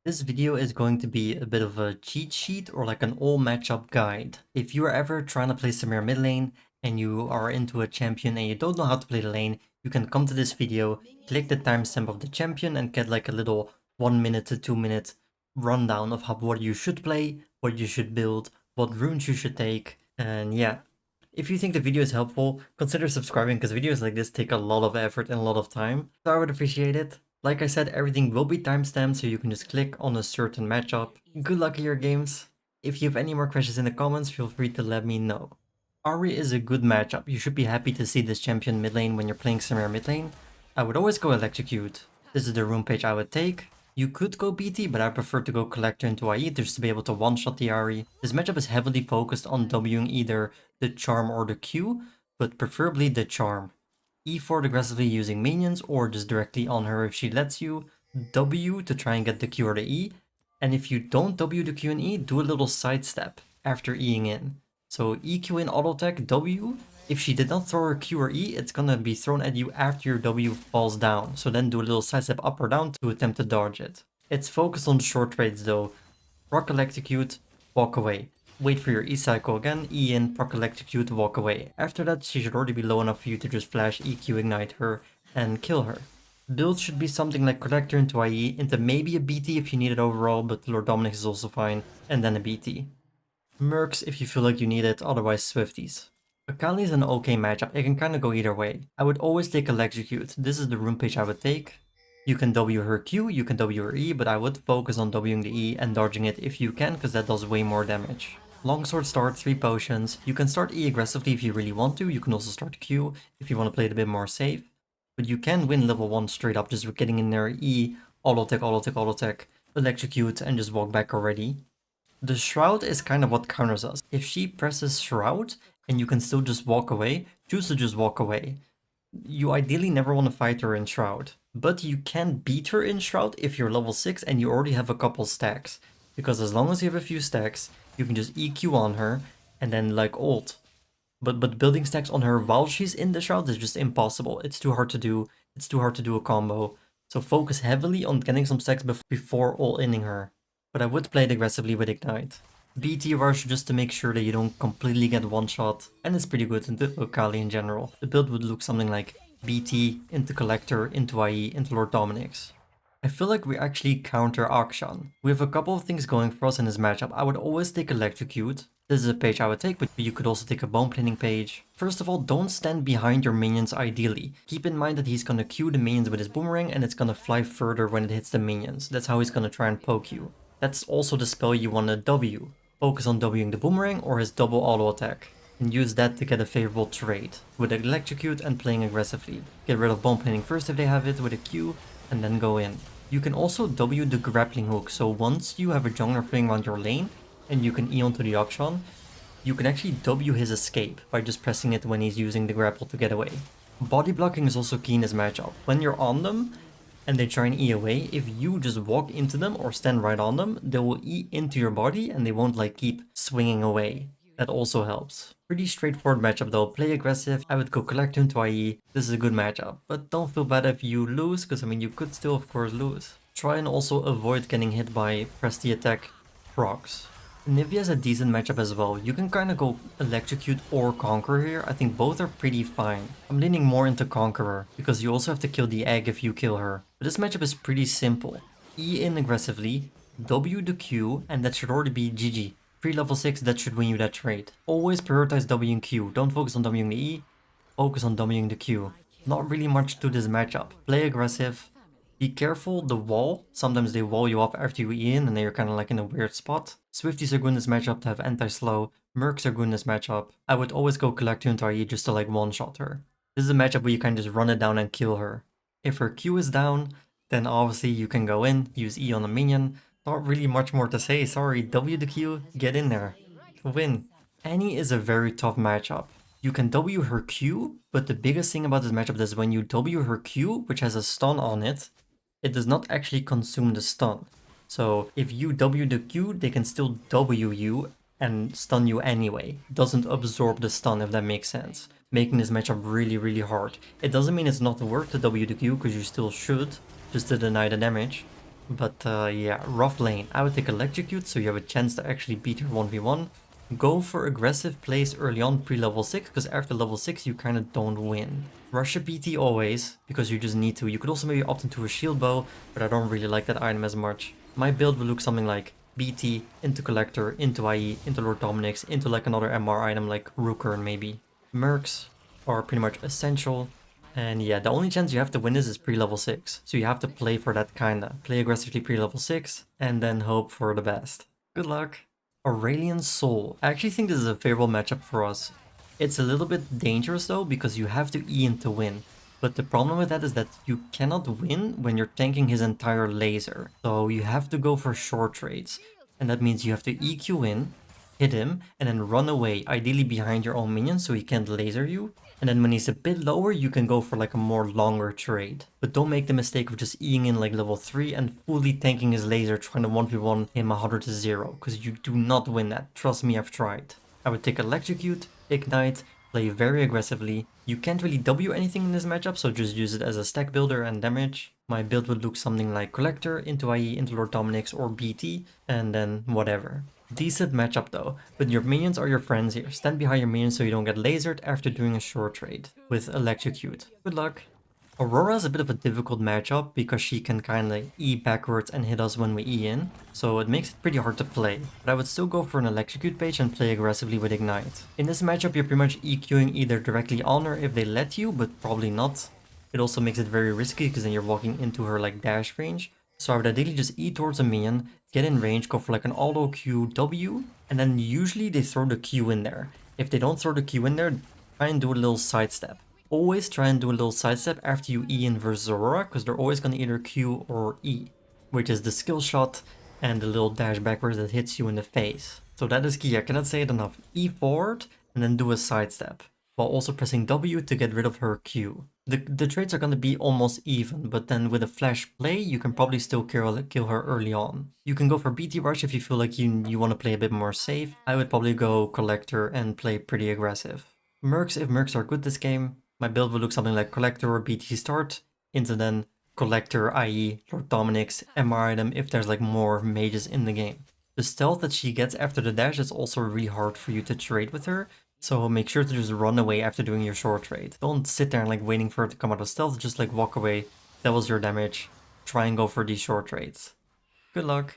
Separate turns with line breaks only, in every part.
This video is going to be a bit of a cheat sheet or like an all matchup guide. If you are ever trying to play Samira mid lane and you are into a champion and you don't know how to play the lane, you can come to this video, click the timestamp of the champion and get like a little 1 minute to 2 minute rundown of what you should play, what you should build, what runes you should take, and yeah. If you think the video is helpful, consider subscribing because videos like this take a lot of effort and a lot of time, so I would appreciate it. Like I said, everything will be timestamped so you can just click on a certain matchup. Good luck in your games. If you have any more questions in the comments, feel free to let me know. Ahri is a good matchup. You should be happy to see this champion mid lane when you're playing Samira mid lane. I would always go Electrocute. This is the rune page I would take. You could go BT, but I prefer to go Collector into IE just to be able to one-shot the Ahri. This matchup is heavily focused on Wing either the Charm or the Q, but preferably the Charm. E for aggressively using minions or just directly on her if she lets you. W to try and get the Q or the E. And if you don't W the Q and E, do a little sidestep after Eing in. So EQ in auto attack, W. If she did not throw her Q or E, it's gonna be thrown at you after your W falls down. So then do a little sidestep up or down to attempt to dodge it. It's focused on short trades though. Proc Electrocute, walk away. Wait for your E-cycle again, E in, proc Electrocute, walk away. After that, she should already be low enough for you to just flash EQ ignite her and kill her. Build should be something like Collector into IE, into maybe a BT if you need it overall, but Lord Dominik is also fine, and then a BT. Mercs if you feel like you need it, otherwise Swifties. Akali is an okay matchup, it can kinda go either way. I would always take Electrocute, this is the rune page I would take. You can W her Q, you can W her E, but I would focus on Wing the E and dodging it if you can, because that does way more damage. Longsword start, 3 potions. You can start E aggressively if you really want to, you can also start Q if you want to play it a bit more safe. But you can win level 1 straight up just getting in there, E, auto attack, electrocute, and just walk back already. The Shroud is kind of what counters us. If she presses Shroud, and you can still just walk away, choose to just walk away. You ideally never want to fight her in Shroud, but you can beat her in Shroud if you're level 6 and you already have a couple stacks. Because as long as you have a few stacks, you can just EQ on her and then like ult. But building stacks on her while she's in the Shroud is just impossible. It's too hard to do. It's too hard to do a combo. So focus heavily on getting some stacks before all-inning her. But I would play it aggressively with Ignite. BT rush just to make sure that you don't completely get one shot, and it's pretty good into Akali in general. The build would look something like BT into Collector, into IE, into Lord Dominik's. I feel like we actually counter Akshan. We have a couple of things going for us in this matchup. I would always take Electrocute. This is a page I would take, but you could also take a bone planning page. First of all, don't stand behind your minions ideally. Keep in mind that he's gonna Q the minions with his boomerang and it's gonna fly further when it hits the minions. That's how he's gonna try and poke you. That's also the spell you wanna W. Focus on Wing the boomerang or his double auto attack, and use that to get a favorable trade, with Electrocute and playing aggressively. Get rid of bomb planning first if they have it with a Q, and then go in. You can also W the grappling hook, so once you have a jungler playing around your lane, and you can E onto the Akshan, you can actually W his escape by just pressing it when he's using the grapple to get away. Body blocking is also key in this matchup. When you're on them, and they try and E away, if you just walk into them or stand right on them, they will E into your body and they won't like keep swinging away. That also helps. Pretty straightforward matchup though. Play aggressive. I would go collect into IE. This is a good matchup. But don't feel bad if you lose, because I mean you could still of course lose. Try and also avoid getting hit by press the attack procs. Anivia is a decent matchup as well. You can kind of go Electrocute or Conqueror here. I think both are pretty fine. I'm leaning more into Conqueror, because you also have to kill the egg if you kill her. But this matchup is pretty simple. E in aggressively, W the Q, and that should already be GG. Pre-level 6, that should win you that trade. Always prioritize W and Q. Don't focus on W and the E, focus on W and the Q. Not really much to this matchup. Play aggressive. Be careful, the wall. Sometimes they wall you up after you E in and then you're kind of like in a weird spot. Swifties are good in this matchup to have anti-slow. Mercs are good in this matchup. I would always go Collector into IE just to like one-shot her. This is a matchup where you can just run it down and kill her. If her Q is down, then obviously you can go in, use E on a minion. Not really much more to say, sorry. W the Q, get in there. Win. Annie is a very tough matchup. You can W her Q, but the biggest thing about this matchup is when you W her Q, which has a stun on it, it does not actually consume the stun. So if you W the Q, they can still W you and stun you anyway. It doesn't absorb the stun, if that makes sense. Making this matchup really, really hard. It doesn't mean it's not worth to W the Q, because you still should, just to deny the damage. But yeah, rough lane. I would take Electrocute so you have a chance to actually beat her 1v1. Go for aggressive plays early on pre-level 6, because after level 6 you kind of don't win. Rush a BT always, because you just need to. You could also maybe opt into a shield bow, but I don't really like that item as much. My build will look something like BT, into Collector, into IE, into Lord Dominic's, into like another MR item like Rookern maybe. Mercs are pretty much essential. And yeah, the only chance you have to win this is pre-level 6. So you have to play for that kinda. Play aggressively pre-level 6, and then hope for the best. Good luck! Aurelion Sol. I actually think this is a favorable matchup for us. It's a little bit dangerous though, because you have to E in to win. But the problem with that is that you cannot win when you're tanking his entire laser. So you have to go for short trades. And that means you have to EQ in, hit him, and then run away, ideally behind your own minions so he can't laser you. And then when he's a bit lower, you can go for like a more longer trade. But don't make the mistake of just Eing in like level 3 and fully tanking his laser trying to 1v1 him 100 to 0, because you do not win that. Trust me, I've tried. I would take Electrocute, Ignite, play very aggressively. You can't really W anything in this matchup, so just use it as a stack builder and damage. My build would look something like Collector, into IE, into Lord Dominic's, or BT, and then whatever. Decent matchup though, but your minions are your friends here. Stand behind your minions so you don't get lasered after doing a short trade with Electrocute. Good luck. Aurora is a bit of a difficult matchup because she can kinda E backwards and hit us when we E in, so it makes it pretty hard to play. But I would still go for an Electrocute page and play aggressively with Ignite. In this matchup you're pretty much EQing either directly on her if they let you, but probably not. It also makes it very risky because then you're walking into her like dash range. So I would ideally just E towards a minion, get in range, go for like an auto Q W, and then usually they throw the Q in there. If they don't throw the Q in there, try and do a little sidestep. Always try and do a little sidestep after you E in versus Aurora, because they're always going to either Q or E, which is the skill shot and the little dash backwards that hits you in the face. So that is key, I cannot say it enough. E forward and then do a sidestep, while also pressing W to get rid of her Q. The trades are going to be almost even, but then with a flash play, you can probably still kill her early on. You can go for BT Rush if you feel like you want to play a bit more safe. I would probably go Collector and play pretty aggressive. Mercs, if Mercs are good this game, my build would look something like Collector or BT start, into then Collector, i.e. Lord Dominic's MR item if there's like more mages in the game. The stealth that she gets after the dash is also really hard for you to trade with her, so make sure to just run away after doing your short trade. Don't sit there and like waiting for it to come out of stealth, just like walk away. That was your damage. Try and go for these short trades. Good luck.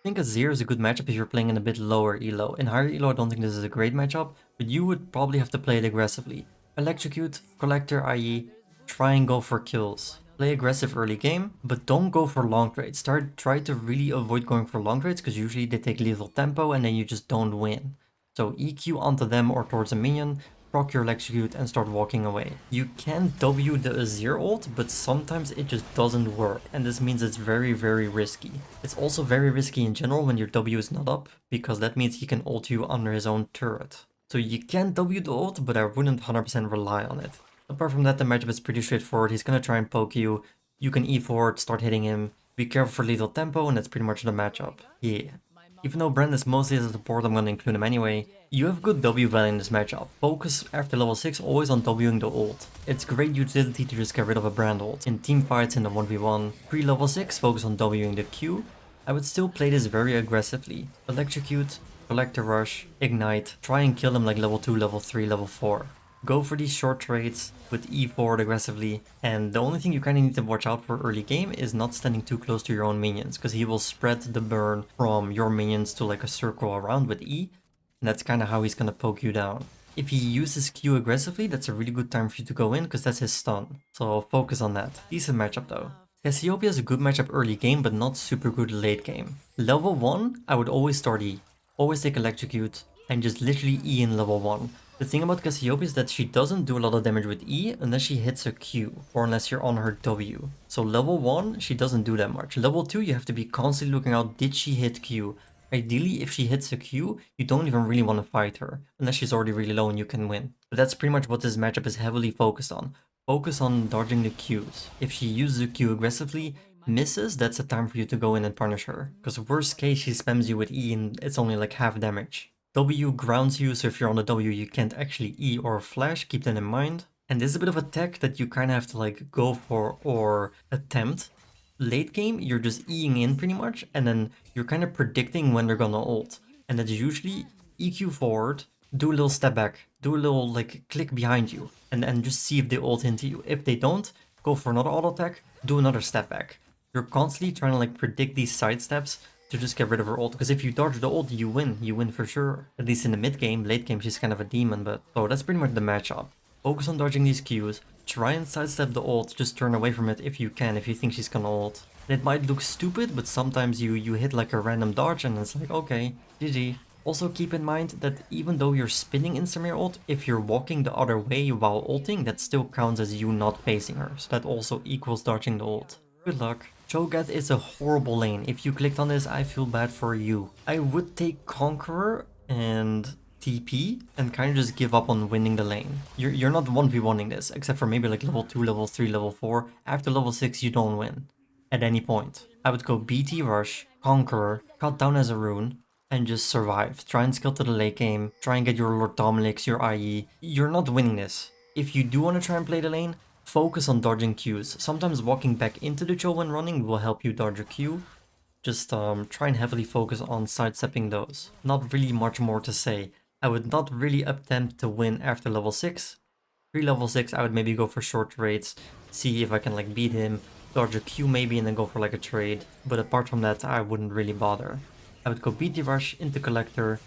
I think Azir is a good matchup if you're playing in a bit lower elo. In higher elo I don't think this is a great matchup, but you would probably have to play it aggressively. Electrocute, Collector, i.e. try and go for kills. Play aggressive early game, but don't go for long trades. Try to really avoid going for long trades, because usually they take lethal tempo and then you just don't win. So EQ onto them or towards a minion, proc your Electrocute and start walking away. You can W the Azir ult, but sometimes it just doesn't work, and this means it's very, very risky. It's also very risky in general when your W is not up, because that means he can ult you under his own turret. So you can W the ult, but I wouldn't 100% rely on it. Apart from that, the matchup is pretty straightforward. He's gonna try and poke you, you can E forward, start hitting him, be careful for lethal tempo, and that's pretty much the matchup. Yeah. Even though Brand is mostly as a support, I'm gonna include him anyway. You have good W value in this matchup. Focus after level 6 always on Wing the ult. It's great utility to just get rid of a Brand ult. In team fights in the 1v1, pre-level 6 focus on Wing the Q. I would still play this very aggressively. Electrocute, Collector Rush, Ignite, try and kill him like level 2, level 3, level 4. Go for these short trades with E forward aggressively, and the only thing you kind of need to watch out for early game is not standing too close to your own minions, because he will spread the burn from your minions to like a circle around with E, and that's kind of how he's going to poke you down. If he uses Q aggressively, that's a really good time for you to go in, because that's his stun, so focus on that. Decent matchup though. Casseopia is a good matchup early game, but not super good late game. Level 1, I would always start E. Always take Electrocute, and just literally E in level 1. The thing about Casseopia is that she doesn't do a lot of damage with E unless she hits a Q, or unless you're on her W. So level 1, she doesn't do that much. Level 2, you have to be constantly looking out, did she hit Q? Ideally, if she hits a Q, you don't even really want to fight her, unless she's already really low and you can win. But that's pretty much what this matchup is heavily focused on. Focus on dodging the Qs. If she uses a Q aggressively, misses, that's a time for you to go in and punish her. Because worst case, she spams you with E and it's only like half damage. W grounds you, so if you're on the W you can't actually E or flash, keep that in mind. And this is a bit of a tech that you kind of have to like go for or attempt. Late game, you're just Eing in pretty much, and then you're kind of predicting when they're gonna ult. And that's usually EQ forward, do a little step back, do a little like click behind you, and then just see if they ult into you. If they don't, go for another auto attack, do another step back. You're constantly trying to like predict these side steps to just get rid of her ult, because if you dodge the ult, you win for sure. At least in the mid game. Late game, she's kind of a demon, but so that's pretty much the matchup. Focus on dodging these Qs, try and sidestep the ult, just turn away from it if you can, if you think she's gonna ult. And it might look stupid, but sometimes you hit like a random dodge and it's like, okay, GG. Also keep in mind that even though you're spinning in Samira ult, if you're walking the other way while ulting, that still counts as you not facing her, so that also equals dodging the ult. Good luck. Cho'Gath is a horrible lane. If you clicked on this, I feel bad for you. I would take Conqueror and TP and kind of just give up on winning the lane. You're not 1v1ing this, except for maybe like level 2, level 3, level 4. After level 6, you don't win. At any point. I would go BT Rush, Conqueror, cut down as a rune, and just survive. Try and skill to the late game, try and get your Lord Dominic's, your IE. You're not winning this. If you do want to try and play the lane, focus on dodging Qs. Sometimes walking back into the Cho when running will help you dodge a Q. Just try and heavily focus on sidestepping those. Not really much more to say. I would not really attempt to win after level 6. Pre-level 6, I would maybe go for short trades, see if I can like beat him, dodge a Q maybe, and then go for like a trade. But apart from that, I wouldn't really bother. I would go BT Rush into Collector,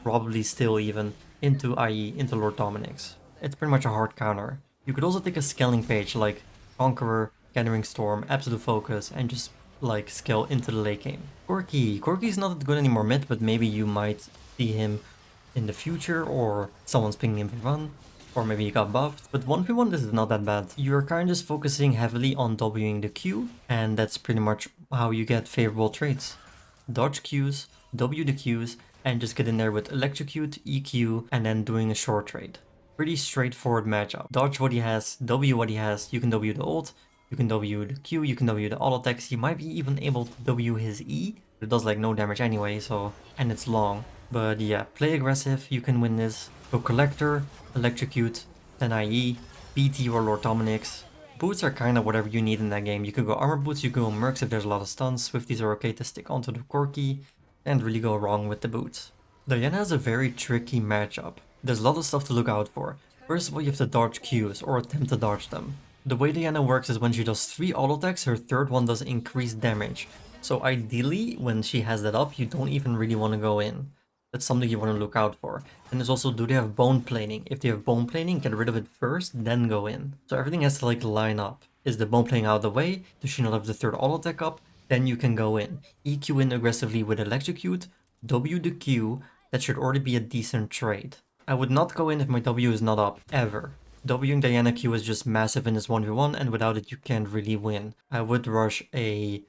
probably still even, into IE, into Lord Dominic's. It's pretty much a hard counter. You could also take a scaling page like Conqueror, Gathering Storm, Absolute Focus, and just like scale into the late game. Corki. Corki's not that good anymore mid, but maybe you might see him in the future, or someone's pinging him for fun, or maybe he got buffed. But 1v1 this is not that bad. You're kind of just focusing heavily on Wing the Q, and that's pretty much how you get favorable trades. Dodge Qs, W the Qs, and just get in there with Electrocute, EQ, and then doing a short trade. Pretty straightforward matchup. Dodge what he has, W what he has, you can W the ult, you can W the Q, you can W the auto attacks, you might be even able to W his E. It does like no damage anyway, so, and it's long. But yeah, play aggressive, you can win this. Go Collector, Electrocute, then IE, BT or Lord Dominic's. Boots are kind of whatever you need in that game. You could go Armor Boots, you could go Mercs if there's a lot of stuns. Swifties are okay to stick onto the Corki, and really go wrong with the boots. Diana has a very tricky matchup. There's a lot of stuff to look out for. First of all, you have to dodge Qs, or attempt to dodge them. The way Diana works is when she does 3 auto attacks, her third one does increased damage. So ideally, when she has that up, you don't even really want to go in. That's something you want to look out for. And there's also, do they have bone planing? If they have bone planing, get rid of it first, then go in. So everything has to like line up. Is the bone planing out of the way? Does she not have the third auto attack up? Then you can go in. EQ in aggressively with Electrocute, W the Q, that should already be a decent trade. I would not go in if my W is not up, ever. Wing Diana Q is just massive in this 1v1, and without it you can't really win. I would rush a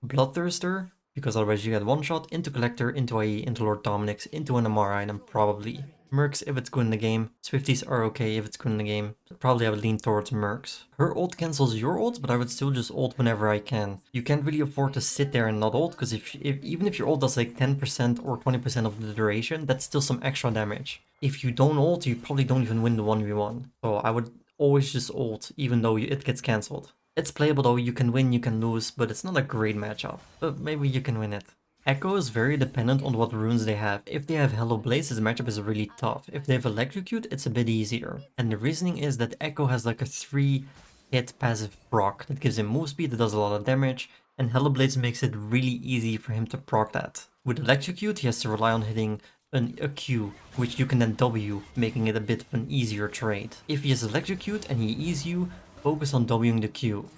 Bloodthirster, because otherwise you get one shot into Collector, into IE, into Lord Dominic's, into an MR item, probably. Mercs if it's good in the game. Swifties are okay if it's good in the game. So probably I would lean towards Mercs. Her ult cancels your ult, but I would still just ult whenever I can. You can't really afford to sit there and not ult, because even if your ult does like 10% or 20% of the duration, that's still some extra damage. If you don't ult, you probably don't even win the 1v1. So I would always just ult, even though it gets cancelled. It's playable though, you can win, you can lose, but it's not a great matchup. But maybe you can win it. Ekko is very dependent on what runes they have. If they have Hello Blaze, this matchup is really tough. If they have Electrocute, it's a bit easier. And the reasoning is that Ekko has like a 3-hit passive proc that gives him move speed, that does a lot of damage, and Hello Blaze makes it really easy for him to proc that. With Electrocute, he has to rely on hitting a Q, which you can then W, making it a bit of an easier trade. If he has Electrocute and he E's you, focus on Wing the Q.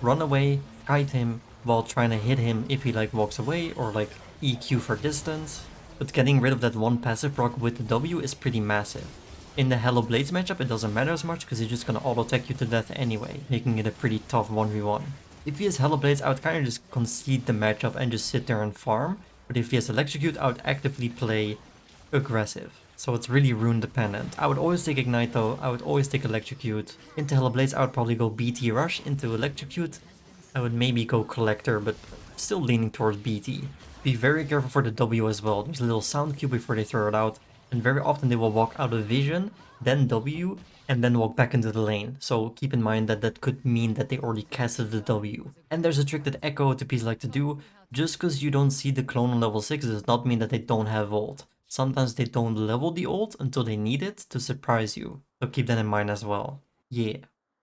Run away, kite him, while trying to hit him if he like walks away, or like EQ for distance. But getting rid of that one passive proc with the W is pretty massive. In the Hello Blades matchup it doesn't matter as much because he's just gonna auto-attack you to death anyway, making it a pretty tough 1v1. If he has Hello Blades, I would kind of just concede the matchup and just sit there and farm, but if he has Electrocute, I would actively play aggressive. So it's really rune dependent. I would always take Ignite though, I would always take Electrocute. Into Hello Blades I would probably go BT Rush, into Electrocute I would maybe go Collector, but still leaning towards BT. Be very careful for the W as well. There's a little sound cue before they throw it out, and very often they will walk out of vision, then W, and then walk back into the lane. So keep in mind that that could mean that they already casted the W. And there's a trick that Ekko TPs like to do. Just because you don't see the clone on level 6 does not mean that they don't have ult. Sometimes they don't level the ult until they need it to surprise you. So keep that in mind as well. Yeah.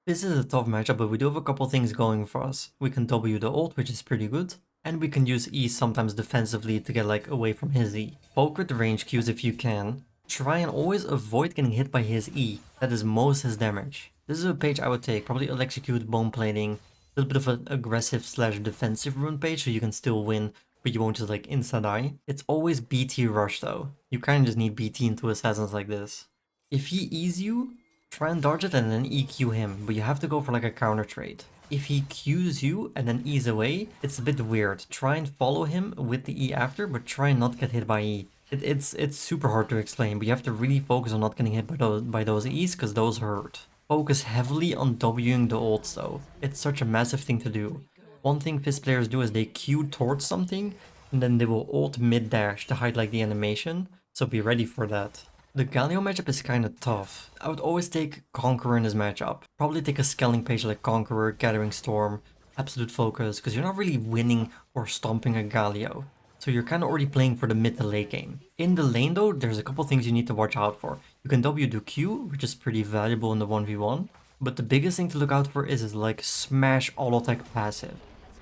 This is a tough matchup, but we do have a couple things going for us. We can W the ult, which is pretty good. And we can use E sometimes defensively to get like away from his E. Poke with the range Qs if you can. Try and always avoid getting hit by his E. That is most his damage. This is a page I would take. Probably Electrocute, Bone Plating. A little bit of an aggressive slash defensive rune page so you can still win, but you won't just like insta die. It's always BT rush though. You kind of just need BT into assassins like this. If he E's you, try and dodge it and then EQ him, but you have to go for like a counter trade. If he Qs you and then E's away, it's a bit weird. Try and follow him with the E after, but try and not get hit by E. It's super hard to explain, but you have to really focus on not getting hit by those E's, because those hurt. Focus heavily on Wing the ults though. It's such a massive thing to do. One thing Fizz players do is they Q towards something, and then they will ult mid-dash to hide like the animation, so be ready for that. The Galio matchup is kinda tough. I would always take Conqueror in this matchup. Probably take a scaling page like Conqueror, Gathering Storm, Absolute Focus, because you're not really winning or stomping a Galio. So you're kinda already playing for the mid to late game. In the lane though, there's a couple things you need to watch out for. You can W do Q, which is pretty valuable in the 1v1. But the biggest thing to look out for is like smash auto attack passive.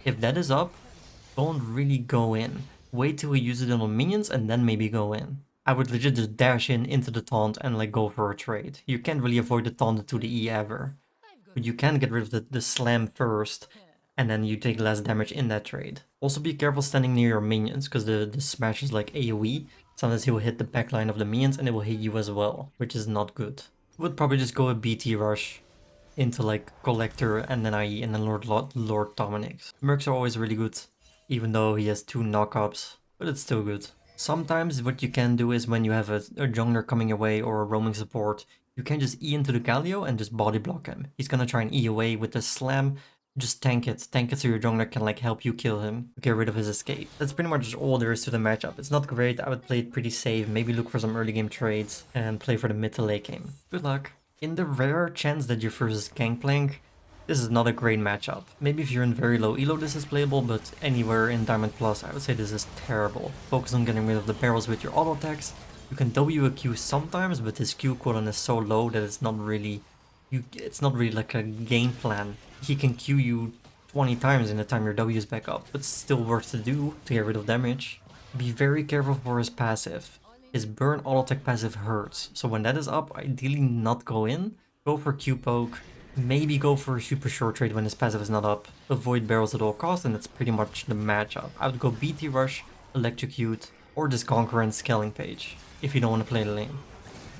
If that is up, don't really go in. Wait till he uses it on minions and then maybe go in. I would legit just dash in into the taunt and like go for a trade. You can't really avoid the taunt to the E ever. But you can get rid of the slam first, and then you take less damage in that trade. Also be careful standing near your minions, because the smash is like AoE. Sometimes he will hit the backline of the minions and it will hit you as well, which is not good. Would probably just go a BT rush into like Collector and then IE and then Lord Dominic's. Mercs are always really good, even though he has 2 knockups, but it's still good. Sometimes what you can do is when you have a jungler coming your way or a roaming support, you can just E into the Galio and just body block him. He's gonna try and E away with the slam. Just tank it so your jungler can like help you kill him, get rid of his escape. That's pretty much all there is to the matchup. It's not great, I would play it pretty safe, maybe look for some early game trades and play for the mid to late game. Good luck. In the rare chance that you're versus Gangplank, this is not a great matchup. Maybe if you're in very low elo this is playable, but anywhere in Diamond Plus I would say this is terrible. Focus on getting rid of the barrels with your auto attacks. You can W a Q sometimes, but his Q cooldown is so low that it's not really like a game plan. He can Q you 20 times in the time your W is back up, but still worth to do to get rid of damage. Be very careful for his passive. His burn auto attack passive hurts, so when that is up, ideally not go in. Go for Q poke. Maybe go for a super short trade when his passive is not up. Avoid barrels at all costs, and that's pretty much the matchup. I would go BT rush, electrocute, or just Conqueror and scaling page, if you don't want to play the lane.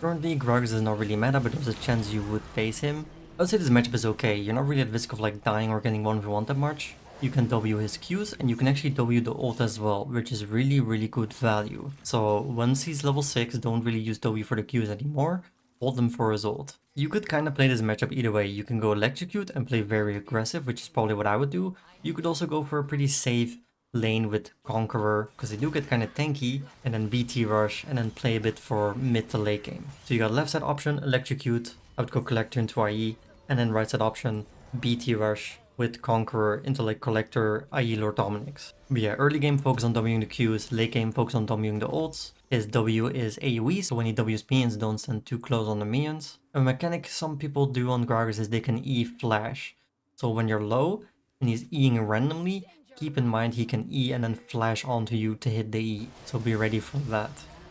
Currently, Gragas is not really meta, but there's a chance you would face him. I would say this matchup is okay. You're not really at risk of like dying or getting 1v1 that much. You can W his Qs, and you can actually W the ult as well, which is really good value. So once he's level 6, don't really use W for the Qs anymore. Hold them for his ult. You could kind of play this matchup either way. You can go electrocute and play very aggressive, which is probably what I would do. You could also go for a pretty safe lane with Conqueror, because they do get kind of tanky, and then BT rush, and then play a bit for mid to late game. So you got left side option, electrocute, I would go Collector into IE, and then right side option, BT rush with Conqueror into like Collector, IE Lord Dominic's. But yeah, early game focus on Wing the Qs, late game focus on Wing the ults. His W is AoE, so when he Ws minions, don't stand too close on the minions. A mechanic some people do on Gragas is they can E flash. So when you're low and he's Eing randomly, keep in mind he can E and then flash onto you to hit the E, so be ready for that.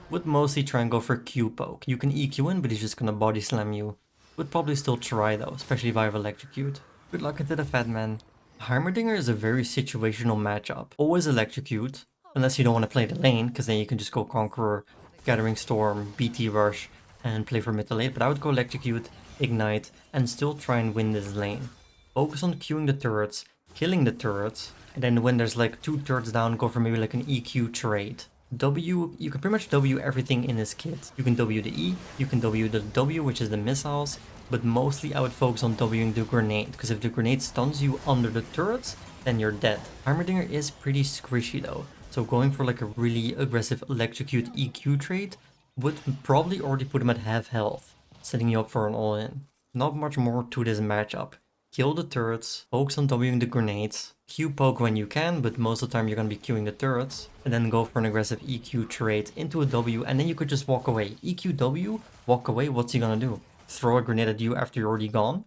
Would mostly try and go for Q poke. You can EQ in, but he's just gonna body slam you. Would probably still try though, especially if I have electrocute. Good luck into the fat man. Heimerdinger is a very situational matchup. Always electrocute, unless you don't want to play the lane, because then you can just go Conqueror, Gathering Storm, BT rush, and play for mid to late. But I would go electrocute, ignite, and still try and win this lane. Focus on queuing the turrets, killing the turrets, and then when there's like 2 turrets down, go for maybe like an EQ trade. W, you can pretty much W everything in this kit. You can W the E, you can W the W, which is the missiles, but mostly I would focus on Wing the grenade, because if the grenade stuns you under the turrets, then you're dead. Heimerdinger is pretty squishy though, so going for like a really aggressive electrocute EQ trade would probably already put him at half health, setting you up for an all-in. Not much more to this matchup. Kill the turrets, focus on Wing the grenades, Q poke when you can, but most of the time you're gonna be queuing the turrets, and then go for an aggressive EQ trade into a W, and then you could just walk away. EQ W, walk away, what's he gonna do? Throw a grenade at you after you're already gone?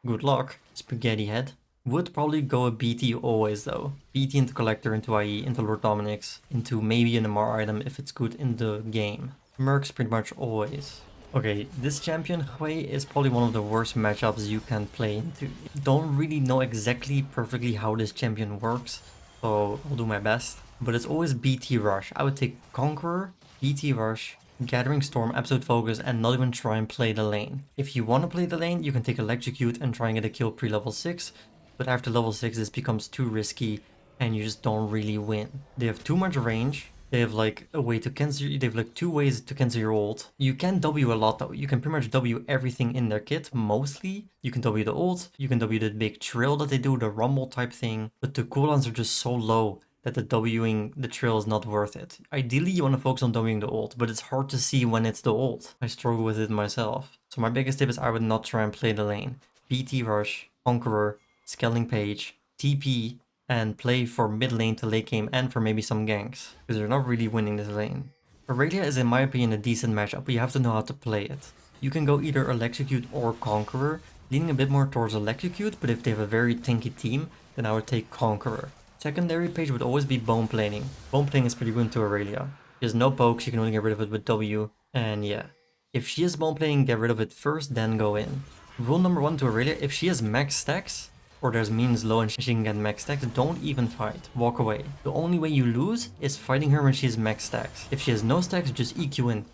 Good luck, spaghetti head. Would probably go a BT always though. BT into Collector, into IE, into Lord Dominic's, into maybe an MR item if it's good in the game. Mercs pretty much always. Okay, this champion, Hwei, is probably one of the worst matchups you can play into. Don't really know exactly perfectly how this champion works, so I'll do my best. But it's always BT Rush. I would take Conqueror, BT Rush, Gathering Storm, Absolute Focus, and not even try and play the lane. If you want to play the lane, you can take Electrocute and try and get a kill pre-level 6, but after level 6 this becomes too risky and you just don't really win. They have too much range. They have like a way to cancel, they have like 2 ways to cancel your ult. You can W a lot though. You can pretty much W everything in their kit, mostly. You can W the ult, you can W the big trill that they do, the rumble type thing, but the cooldowns are just so low that the Wing the trill is not worth it. Ideally you want to focus on Wing the ult, but it's hard to see when it's the ult. I struggle with it myself. So my biggest tip is I would not try and play the lane. BT Rush, Conqueror, Scaling Page, TP, and play for mid lane to late game and for maybe some ganks, because they're not really winning this lane. Aurelia is in my opinion a decent matchup, but you have to know how to play it. You can go either Electrocute or Conqueror, leaning a bit more towards Electrocute, but if they have a very tanky team, then I would take Conqueror. Secondary page would always be Bone Planing. Bone Planing is pretty good to Aurelia. She has no poke, she can only get rid of it with W, and yeah. If she is Bone Planing, get rid of it first, then go in. Rule number 1 to Aurelia, if she has max stacks, or there's minions low and she can get max stacks, don't even fight. Walk away. The only way you lose is fighting her when she has max stacks. If she has no stacks, just EQ in.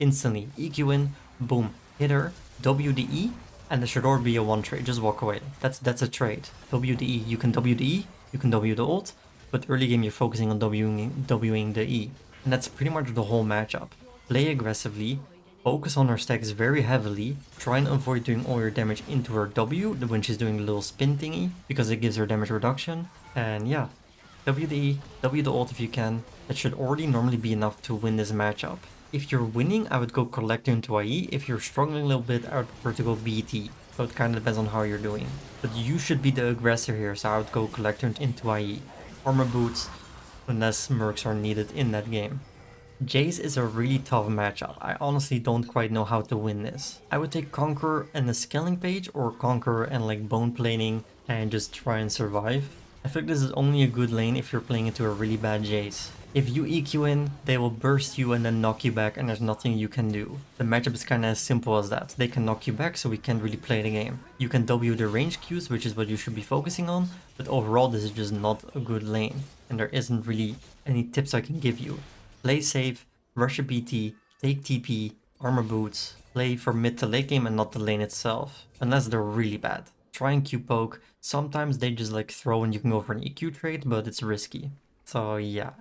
Instantly. EQ in, boom. Hit her, WDE, and the Shador be a one trade. Just walk away. That's a trade. WDE. You can WDE, you can W the ult, but early game you're focusing on Wing the E. And that's pretty much the whole matchup. Play aggressively, focus on her stacks very heavily, try and avoid doing all your damage into her W when she's doing the little spin thingy, because it gives her damage reduction, and yeah, W the E, W the ult if you can. That should already normally be enough to win this matchup. If you're winning, I would go Collector into IE. If you're struggling a little bit, I would prefer to go BT, so it kind of depends on how you're doing. But you should be the aggressor here, so I would go Collector into IE. Armor boots, unless mercs are needed in that game. Jayce is a really tough matchup. I honestly don't quite know how to win this. I would take Conqueror and a Scaling Page, or Conqueror and like Bone Planing and just try and survive. I think this is only a good lane if you're playing into a really bad Jayce. If you EQ in, they will burst you and then knock you back and there's nothing you can do. The matchup is kinda as simple as that. They can knock you back so we can't really play the game. You can W the range Qs, which is what you should be focusing on, but overall this is just not a good lane. And there isn't really any tips I can give you. Play safe, rush a BT, take TP, armor boots, play for mid to late game and not the lane itself. Unless they're really bad. Try and Q poke, sometimes they just like throw and you can go for an EQ trade, but it's risky. So yeah.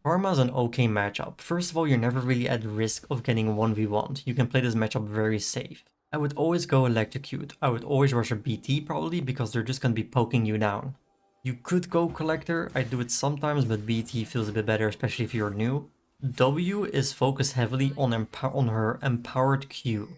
Karma is an okay matchup. First of all, you're never really at risk of getting 1v1. You can play this matchup very safe. I would always go Electrocute. I would always rush a BT probably because they're just gonna be poking you down. You could go Collector, I do it sometimes, but BT feels a bit better, especially if you're new. W is focused heavily on her empowered Q.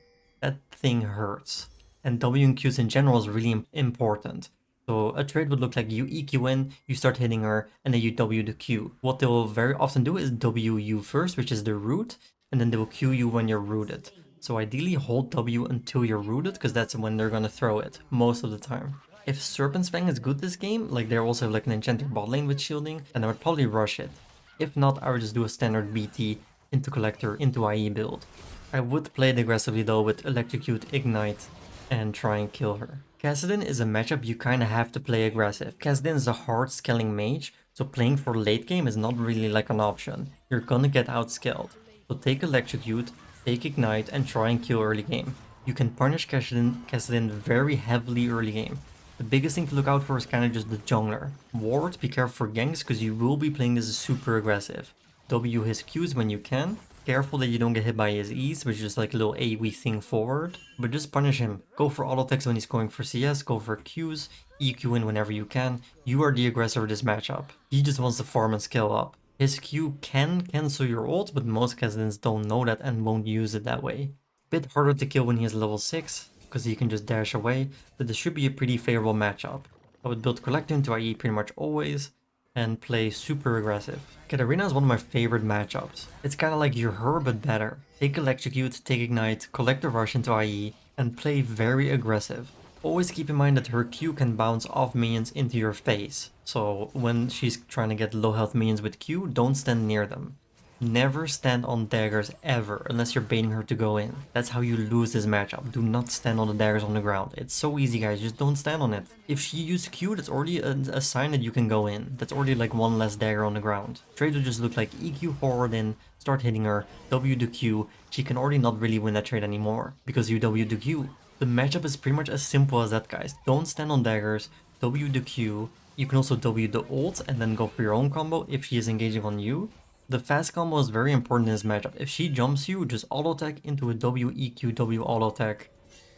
That thing hurts. And W and Qs in general is really important. So a trade would look like you EQ in, you start hitting her, and then you W the Q. What they will very often do is W you first, which is the root, and then they will Q you when you're rooted. So ideally hold W until you're rooted, because that's when they're gonna throw it, most of the time. If Serpent's Fang is good this game, like they also have like an enchanter bot lane with shielding, then I would probably rush it. If not, I would just do a standard BT into Collector into IE build. I would play it aggressively though with Electrocute, Ignite, and try and kill her. Kassadin is a matchup you kinda have to play aggressive. Kassadin is a hard scaling mage, so playing for late game is not really like an option. You're gonna get outscaled. So take Electrocute, take Ignite, and try and kill early game. You can punish Kassadin very heavily early game. The biggest thing to look out for is kind of just the jungler. Ward, be careful for ganks because you will be playing this super aggressive. W his Qs when you can. Careful that you don't get hit by his E's, which is just like a little AoE thing forward. But just punish him. Go for auto attacks when he's going for CS, go for Qs, EQ in whenever you can. You are the aggressor of this matchup. He just wants to farm and scale up. His Q can cancel your ult, but most Kassadins don't know that and won't use it that way. Bit harder to kill when he has level 6, because he can just dash away, but this should be a pretty favorable matchup. I would build Collector into IE pretty much always, and play super aggressive. Katarina is one of my favorite matchups. It's kinda like you're her but better. Take Electrocute, take Ignite, Collector Rush into IE, and play very aggressive. Always keep in mind that her Q can bounce off minions into your face. So when she's trying to get low health minions with Q, don't stand near them. Never stand on daggers ever, unless you're baiting her to go in. That's how you lose this matchup. Do not stand on the daggers on the ground. It's so easy, guys. Just don't stand on it. If she used Q, that's already a sign that you can go in. That's already like one less dagger on the ground. Trade will just look like EQ forward in, start hitting her, W to Q. She can already not really win that trade anymore, because you W to Q. The matchup is pretty much as simple as that, guys. Don't stand on daggers, W to Q. You can also W the ult and then go for your own combo if she is engaging on you. The fast combo is very important in this matchup. If she jumps you, just auto attack into a W EQ W auto attack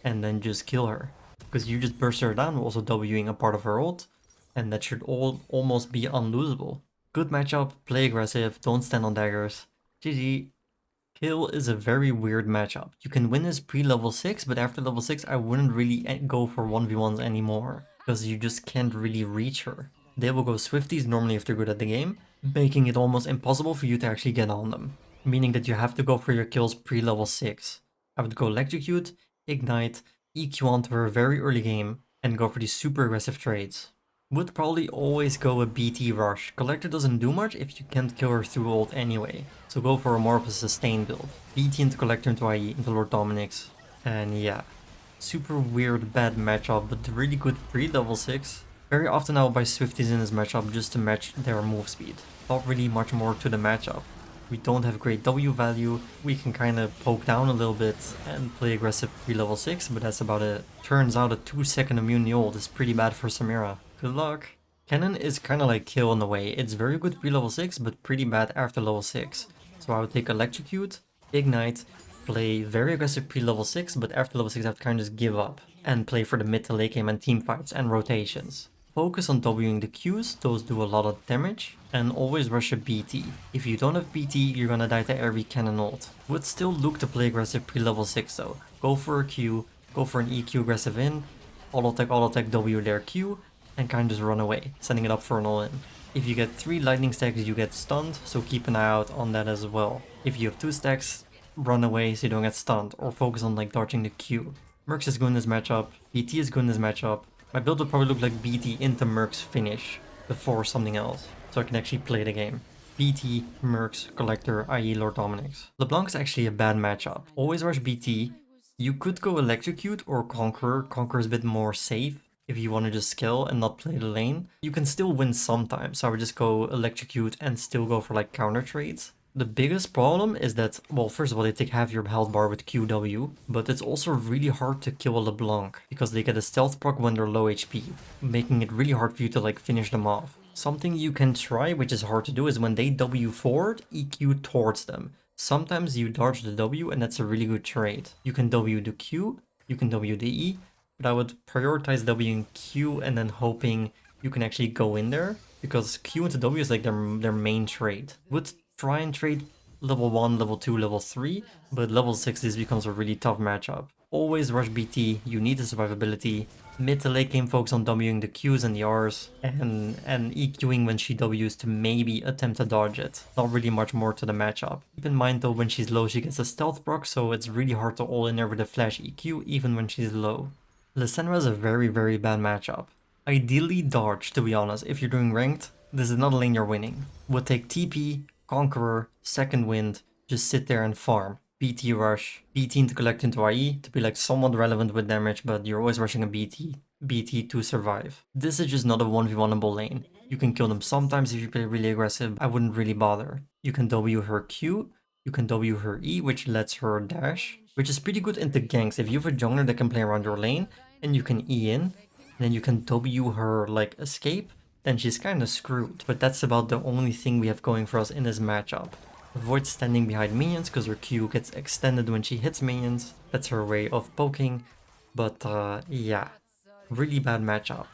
and then just kill her. Because you just burst her down, also Wing a part of her ult, and that should almost be unlosable. Good matchup, play aggressive, don't stand on daggers. GG. Kayle is a very weird matchup. You can win this pre-level 6, but after level 6 I wouldn't really go for 1v1s anymore, because you just can't really reach her. They will go Swifties normally if they're good at the game, making it almost impossible for you to actually get on them. Meaning that you have to go for your kills pre-level 6. I would go Electrocute, Ignite, EQ onto her very early game, and go for these super aggressive trades. Would probably always go a BT rush. Collector doesn't do much if you can't kill her through ult anyway, so go for a more of a sustain build. BT into Collector into IE into Lord Dominic's. And yeah, super weird bad matchup, but really good pre-level 6. Very often I will buy Swifties in this matchup just to match their move speed. Not really much more to the matchup. We don't have great W value, we can kind of poke down a little bit and play aggressive pre-level 6, but that's about it. Turns out a 2-second immunity ult is pretty bad for Samira. Good luck. Kennen is kind of like Kayle in a way. It's very good pre-level 6, but pretty bad after level 6. So I would take Electrocute, Ignite, play very aggressive pre-level 6, but after level 6 I would kind of just give up and play for the mid to late game and team fights and rotations. Focus on Wing the Qs, those do a lot of damage, and always rush a BT. If you don't have BT, you're gonna die to every Kennen ult. Would still look to play aggressive pre-level 6 though. Go for a Q, go for an EQ aggressive in, auto attack W their Q, and kind of just run away, setting it up for an all-in. If you get 3 lightning stacks, you get stunned, so keep an eye out on that as well. If you have 2 stacks, run away so you don't get stunned, or focus on like dodging the Q. Mercs is good in this matchup, BT is good in this matchup. My build would probably look like BT into Mercs finish before something else, so I can actually play the game. BT, Mercs, Collector, i.e. Lord Dominic's. LeBlanc is actually a bad matchup. Always rush BT. You could go Electrocute or Conqueror. Conqueror is a bit more safe if you want to just skill and not play the lane. You can still win sometimes, so I would just go Electrocute and still go for like counter trades. The biggest problem is that, well, first of all, they take half your health bar with QW, but it's also really hard to kill a LeBlanc, because they get a stealth proc when they're low HP, making it really hard for you to like finish them off. Something you can try, which is hard to do, is when they W forward, EQ towards them. Sometimes you dodge the W and that's a really good trade. You can W the Q, you can W the E, but I would prioritize W and Q and then hoping you can actually go in there, because Q into W is like their main trade. Would try and trade level 1, level 2, level 3, but level 6 this becomes a really tough matchup. Always rush BT, you need the survivability. Mid to late game focus on Wing the Qs and the Rs, and EQing when she Ws to maybe attempt to dodge it. Not really much more to the matchup. Keep in mind though, when she's low she gets a stealth proc, so it's really hard to all in there with a flash EQ even when she's low. Lissandra is a very bad matchup. Ideally dodge, to be honest. If you're doing ranked, this is not a lane you're winning. Would take TP, Conqueror, Second Wind, just sit there and farm. BT rush, BT into collect into IE to be like somewhat relevant with damage, but you're always rushing a BT to survive. This is just not a 1v1able lane. You can kill them sometimes if you play really aggressive, I wouldn't really bother. You can W her Q, you can W her E, which lets her dash, which is pretty good into ganks. If you have a jungler that can play around your lane, and you can E in, and then you can W her like escape, then she's kind of screwed. But that's about the only thing we have going for us in this matchup. Avoid standing behind minions because her Q gets extended when she hits minions. That's her way of poking. But yeah, really bad matchup.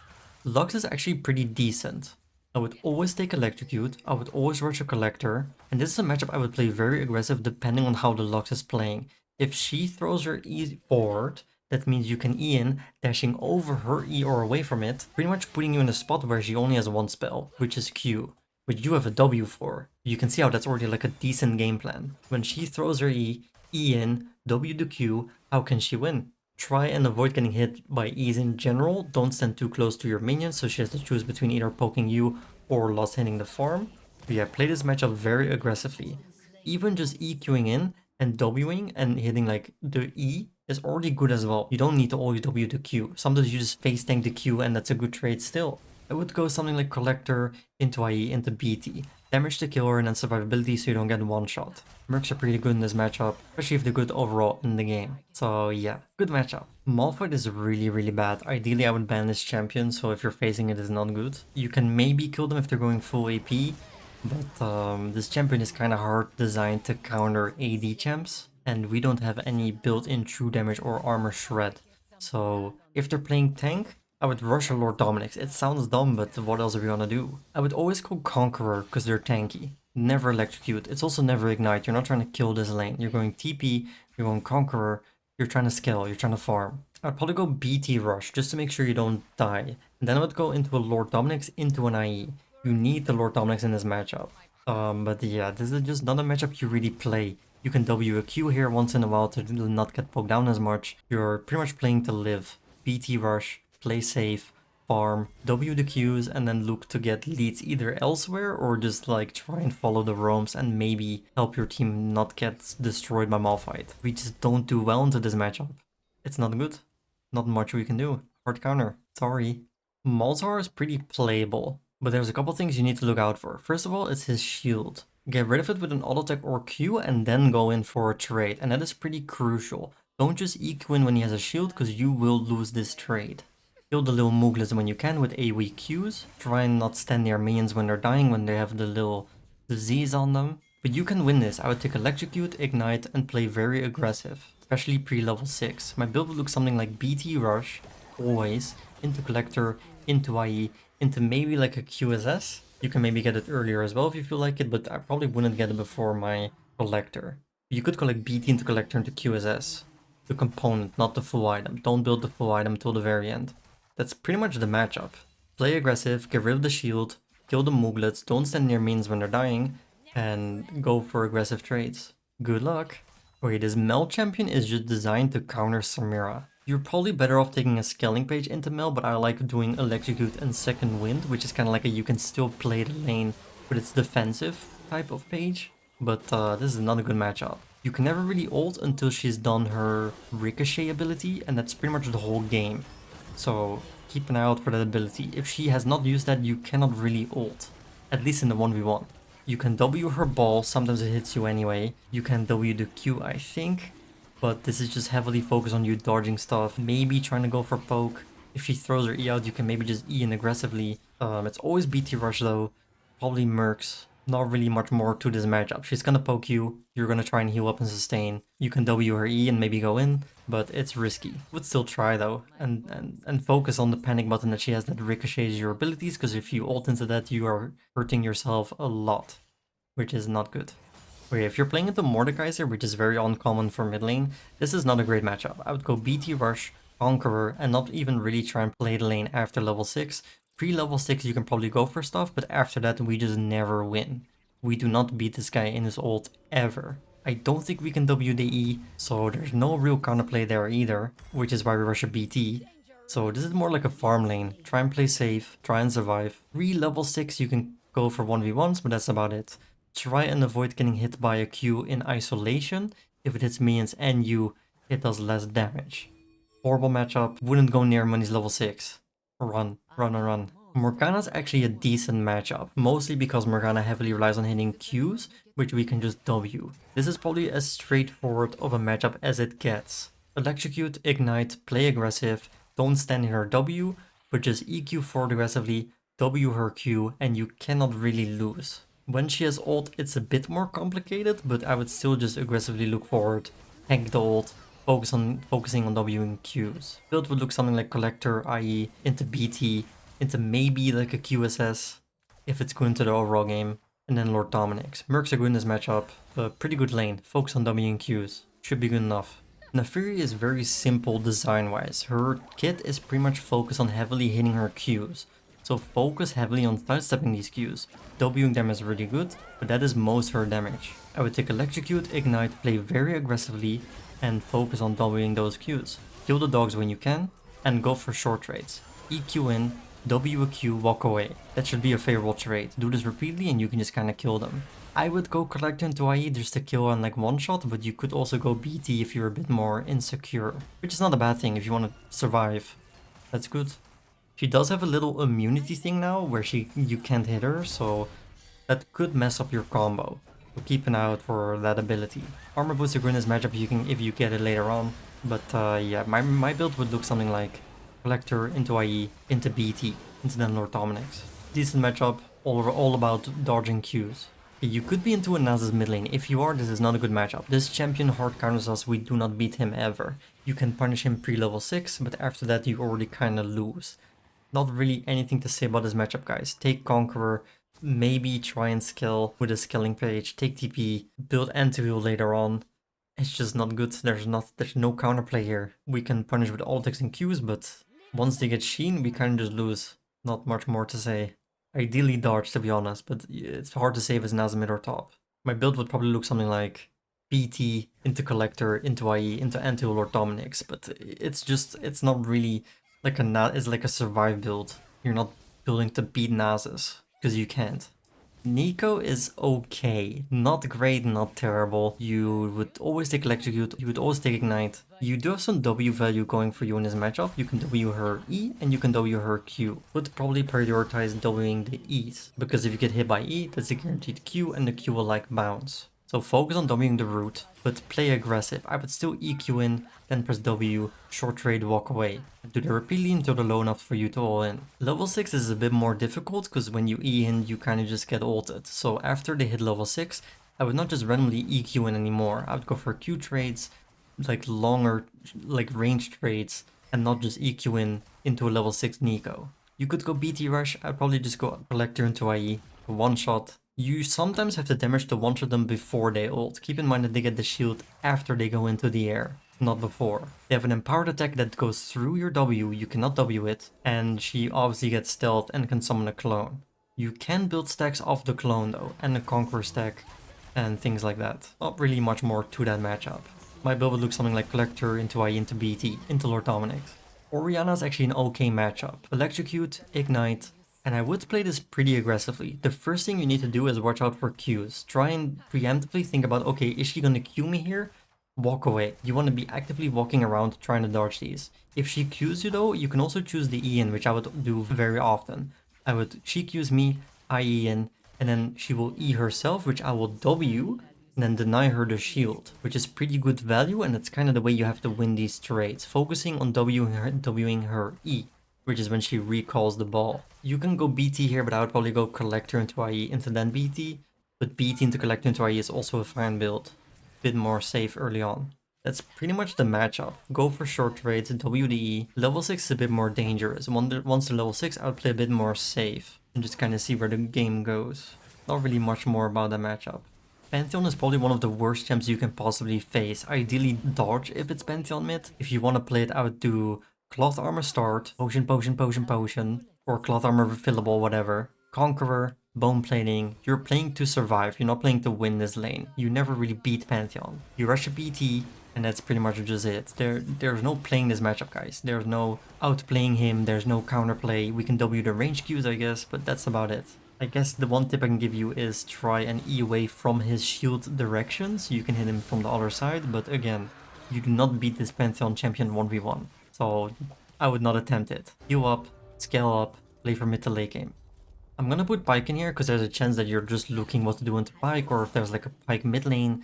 Lux is actually pretty decent. I would always take Electrocute, I would always rush a Collector, and this is a matchup I would play very aggressive depending on how the Lux is playing. If she throws her E forward, that means you can E in, dashing over her E or away from it, pretty much putting you in a spot where she only has one spell, which is Q, which you have a W for. You can see how that's already like a decent game plan. When she throws her E in, W to Q, how can she win? Try and avoid getting hit by E's in general. Don't stand too close to your minions, so she has to choose between either poking you or lost hitting the farm. But yeah, play this matchup very aggressively. Even just EQing in and Wing and hitting like the E is already good as well. You don't need to always W to Q. Sometimes you just face tank the Q and that's a good trade still. I would go something like Collector into IE into BT. Damage the killer and then survivability so you don't get one shot. Mercs are pretty good in this matchup, especially if they're good overall in the game. So yeah, good matchup. Malphite is really bad. Ideally I would ban this champion, so if you're facing it, it's not good. You can maybe kill them if they're going full AP, but this champion is kind of hard designed to counter AD champs, and we don't have any built-in true damage or armor shred. So if they're playing tank, I would rush a Lord Dominic's. It sounds dumb, but what else are we gonna do? I would always go Conqueror because they're tanky. Never Electrocute. It's also never Ignite. You're not trying to kill this lane. You're going TP, you're going Conqueror, you're trying to scale, you're trying to farm. I'd probably go BT Rush just to make sure you don't die. And then I would go into a Lord Dominic's into an IE. You need the Lord Dominic's in this matchup. But yeah, this is just not a matchup you really play. You can W a Q here once in a while to not get poked down as much. You're pretty much playing to live. BT Rush, play safe, farm, W the Qs, and then look to get leads either elsewhere or just like try and follow the roams and maybe help your team not get destroyed by Malphite. We just don't do well into this matchup. It's not good. Not much we can do. Hard counter. Sorry. Malzahar is pretty playable, but there's a couple things you need to look out for. First of all, it's his shield. Get rid of it with an auto attack or Q and then go in for a trade, and that is pretty crucial. Don't just EQ in when he has a shield because you will lose this trade. Kill the little Mooglets when you can with AoE Qs. Try and not stand near minions when they're dying, when they have the little disease on them. But you can win this. I would take Electrocute, Ignite, and play very aggressive. Especially pre-level 6. My build would look something like BT Rush, always, into Collector, into IE, into maybe like a QSS. You can maybe get it earlier as well if you feel like it, but I probably wouldn't get it before my Collector. You could collect BT into Collector into QSS. The component, not the full item. Don't build the full item till the very end. That's pretty much the matchup. Play aggressive, get rid of the shield, kill the Mooglets, don't stand near minions when they're dying, and go for aggressive trades. Good luck. Okay, this Mel champion is just designed to counter Samira. You're probably better off taking a scaling page into Mel, but I like doing Electrocute and Second Wind, which is kind of like a you can still play the lane, but it's defensive type of page. But this is not a good matchup. You can never really ult until she's done her Ricochet ability, and that's pretty much the whole game. So keep an eye out for that ability. If she has not used that, you cannot really ult. At least in the 1v1. You can W her ball, sometimes it hits you anyway. You can W the Q, I think. But this is just heavily focused on you dodging stuff. Maybe trying to go for poke. If she throws her E out, you can maybe just E in aggressively. It's always BT Rush though. Probably Mercs. Not really much more to this matchup. She's gonna poke you, you're gonna try and heal up and sustain. You can W her E and maybe go in, but it's risky. Would still try though, and focus on the panic button that she has that ricochets your abilities, because if you ult into that, you are hurting yourself a lot, which is not good. Okay, if you're playing into Mordekaiser, which is very uncommon for mid lane, this is not a great matchup. I would go BT Rush, Conqueror, and not even really try and play the lane after level 6. Pre-level 6 you can probably go for stuff, but after that we just never win. We do not beat this guy in his ult ever. I don't think we can WDE, so there's no real counterplay there either, which is why we rush a BT. So this is more like a farm lane. Try and play safe, try and survive. Pre-level 6 you can go for 1v1s, but that's about it. Try and avoid getting hit by a Q in isolation. If it hits minions and you, it does less damage. Horrible matchup, wouldn't go near him when he's level 6. Run. Morgana's actually a decent matchup, mostly because Morgana heavily relies on hitting Qs, which we can just W. This is probably as straightforward of a matchup as it gets. Electrocute, Ignite, play aggressive, don't stand in her W, but just EQ forward aggressively, W her Q, and you cannot really lose. When she has ult, it's a bit more complicated, but I would still just aggressively look forward, tank the ult, focusing on W and Qs. Build would look something like Collector, i.e. into BT, into maybe like a QSS. if it's going to the overall game. And then Lord Dominic's. Mercs are good in this matchup. Pretty good lane. Focus on W and Qs. Should be good enough. Naafiri is very simple design-wise. Her kit is pretty much focused on heavily hitting her Qs. So focus heavily on sidestepping these Qs. Wing them is really good, but that is most her damage. I would take Electrocute, Ignite, play very aggressively, and focus on Wing those Qs. Kill the dogs when you can, and go for short trades. EQ in, W a Q, walk away. That should be a favorable trade. Do this repeatedly and you can just kinda kill them. I would go Collector into IE just to kill on like one shot, but you could also go BT if you're a bit more insecure. Which is not a bad thing if you want to survive. That's good. She does have a little immunity thing now where you can't hit her, so that could mess up your combo. So keep an eye out for that ability. Armor boost are in this matchup if you get it later on. But yeah, my build would look something like Collector into IE, into BT, into then Lord Dominic's. Decent matchup, all about dodging Qs. You could be into a Nasus mid lane. If you are, this is not a good matchup. This champion hard counters us, we do not beat him ever. You can punish him pre-level 6, but after that you already kinda lose. Not really anything to say about this matchup, guys. Take Conqueror, maybe try and skill with a skilling page, take TP, build Antivil later on. It's just not good. There's no counterplay here. We can punish with ultics and Qs, but once they get Sheen, we kind of just lose. Not much more to say. Ideally dodge, to be honest, but it's hard to say if it's Nasus mid or top. My build would probably look something like BT into Collector, into IE, into Antivil or Dominic's, but it's not really like it's like a survive build. You're not building to beat Nasus, because you can't. Neeko is okay. Not great, not terrible. You would always take Electrocute, you would always take Ignite. You do have some W value going for you in this matchup. You can W her E and you can W her Q. Would probably prioritize Wing the E's, because if you get hit by E, that's a guaranteed Q and the Q will like bounce. So focus on Wing the root, but play aggressive. I would still EQ in, then press W, short trade, walk away. Do that repeatedly until they're low enough for you to all in. Level 6 is a bit more difficult, because when you E in, you kind of just get ulted. So after they hit level 6, I would not just randomly EQ in anymore. I would go for Q trades, like longer, like range trades, and not just EQ in into a level 6 Neeko. You could go BT rush, I'd probably just go Collector into IE, one shot. You sometimes have the damage to one-shot them before they ult. Keep in mind that they get the shield after they go into the air, not before. They have an empowered attack that goes through your W, you cannot W it, and she obviously gets stealth and can summon a clone. You can build stacks off the clone though, and a Conqueror stack, and things like that. Not really much more to that matchup. My build would look something like Collector into IE into BT, into Lord Dominic's. Orianna's actually an okay matchup. Electrocute, Ignite, and I would play this pretty aggressively. The first thing you need to do is watch out for Qs. Try and preemptively think about, okay, is she gonna Q me here? Walk away. You want to be actively walking around trying to dodge these. If she Qs you though, you can also choose the E in, which I would do very often. She Qs me, I E in, and then she will E herself, which I will W, and then deny her the shield, which is pretty good value, and it's kind of the way you have to win these trades, focusing on Wing her E, which is when she recalls the ball. You can go BT here, but I would probably go Collector into IE into then BT, but BT into Collector into IE is also a fine build. Bit more safe early on. That's pretty much the matchup. Go for short trades, WDE. Level 6 is a bit more dangerous. Once they're level 6, I would play a bit more safe and just kind of see where the game goes. Not really much more about that matchup. Pantheon is probably one of the worst champs you can possibly face. Ideally dodge if it's Pantheon mid. If you want to play it, I would do Cloth Armor start, Potion, or Cloth Armor refillable, whatever. Conqueror, Bone Plating. You're playing to survive, you're not playing to win this lane. You never really beat Pantheon. You rush a BT, and that's pretty much just it. There's no playing this matchup, guys. There's no outplaying him, there's no counterplay. We can W the range Qs, I guess, but that's about it. I guess the one tip I can give you is try and E away from his shield direction, so you can hit him from the other side, but again, you do not beat this Pantheon champion 1v1, so I would not attempt it. Heal up, scale up, play for mid to late game. I'm gonna put Pyke in here because there's a chance that you're just looking what to do into Pyke, or if there's like a Pyke mid lane.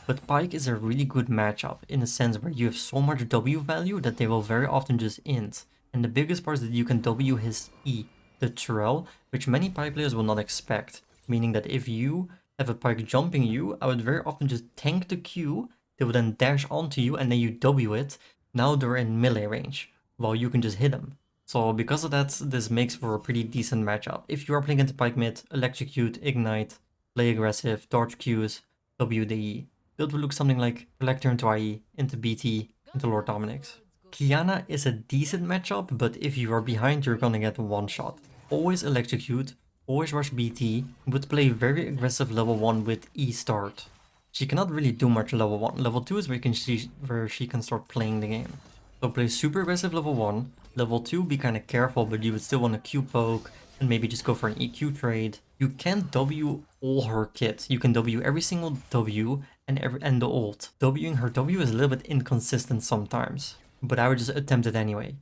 But Pyke is a really good matchup in a sense where you have so much W value that they will very often just int. And the biggest part is that you can W his E, the Turel, which many Pyke players will not expect. Meaning that if you have a Pyke jumping you, I would very often just tank the Q, they will then dash onto you and then you W it. Now they're in melee range, while you can just hit them. So because of that, this makes for a pretty decent matchup. If you are playing into Pike mid, Electrocute, Ignite, play aggressive, dodge Qs, WDE. Build will look something like Collector into IE, into BT, into Lord Dominic's. Kiana is a decent matchup, but if you are behind, you're gonna get one shot. Always Electrocute, always rush BT, but play very aggressive level 1 with E start. She cannot really do much level 1. Level 2 is where she can start playing the game. So play super aggressive level 1. Level 2, be kind of careful, but you would still want to Q poke and maybe just go for an EQ trade. You can W all her kit. You can W every single W and the ult. Wing her W is a little bit inconsistent sometimes, but I would just attempt it anyway.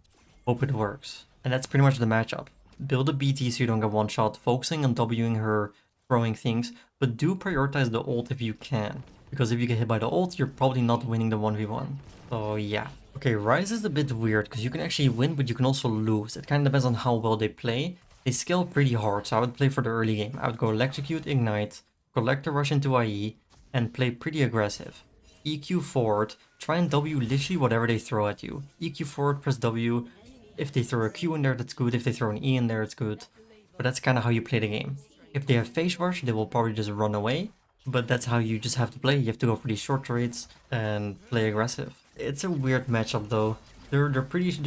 Hope it works. And that's pretty much the matchup. Build a BT so you don't get one shot, focusing on Wing her, throwing things, but do prioritize the ult if you can. Because if you get hit by the ult, you're probably not winning the 1v1. So yeah. Okay, Ryze is a bit weird because you can actually win, but you can also lose. It kind of depends on how well they play. They scale pretty hard, so I would play for the early game. I would go Electrocute, Ignite, Collector Rush into IE, and play pretty aggressive. EQ forward, try and W literally whatever they throw at you. EQ forward, press W. If they throw a Q in there, that's good. If they throw an E in there, it's good. But that's kind of how you play the game. If they have Phase Rush, they will probably just run away. But that's how you just have to play. You have to go for these short trades and play aggressive. It's a weird matchup though. They're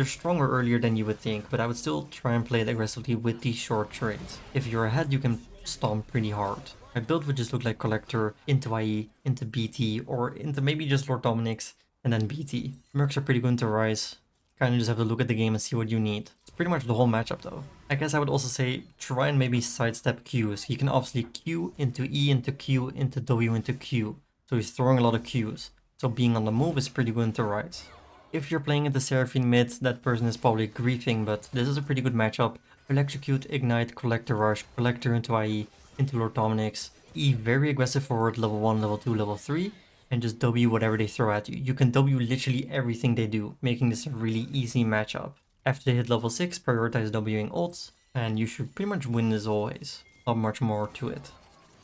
stronger earlier than you would think, but I would still try and play it aggressively with these short trades. If you're ahead, you can stomp pretty hard. My build would just look like Collector into IE, into BT, or into maybe just Lord Dominic's and then BT. Mercs are pretty good into Ryze. Kind of just have to look at the game and see what you need. It's pretty much the whole matchup though. I guess I would also say try and maybe sidestep Qs. He can obviously Q into E into Q into W into Q. So he's throwing a lot of Qs. So being on the move is pretty good into Ryze. If you're playing into Seraphine mid, that person is probably griefing, but this is a pretty good matchup. Electrocute, Ignite, Collector Rush, Collector into IE, into Lord Dominic's. E very aggressive forward, level 1, level 2, level 3. And just W whatever they throw at you. You can W literally everything they do, making this a really easy matchup. After they hit level 6, prioritize Wing ults, and you should pretty much win as always. Not much more to it.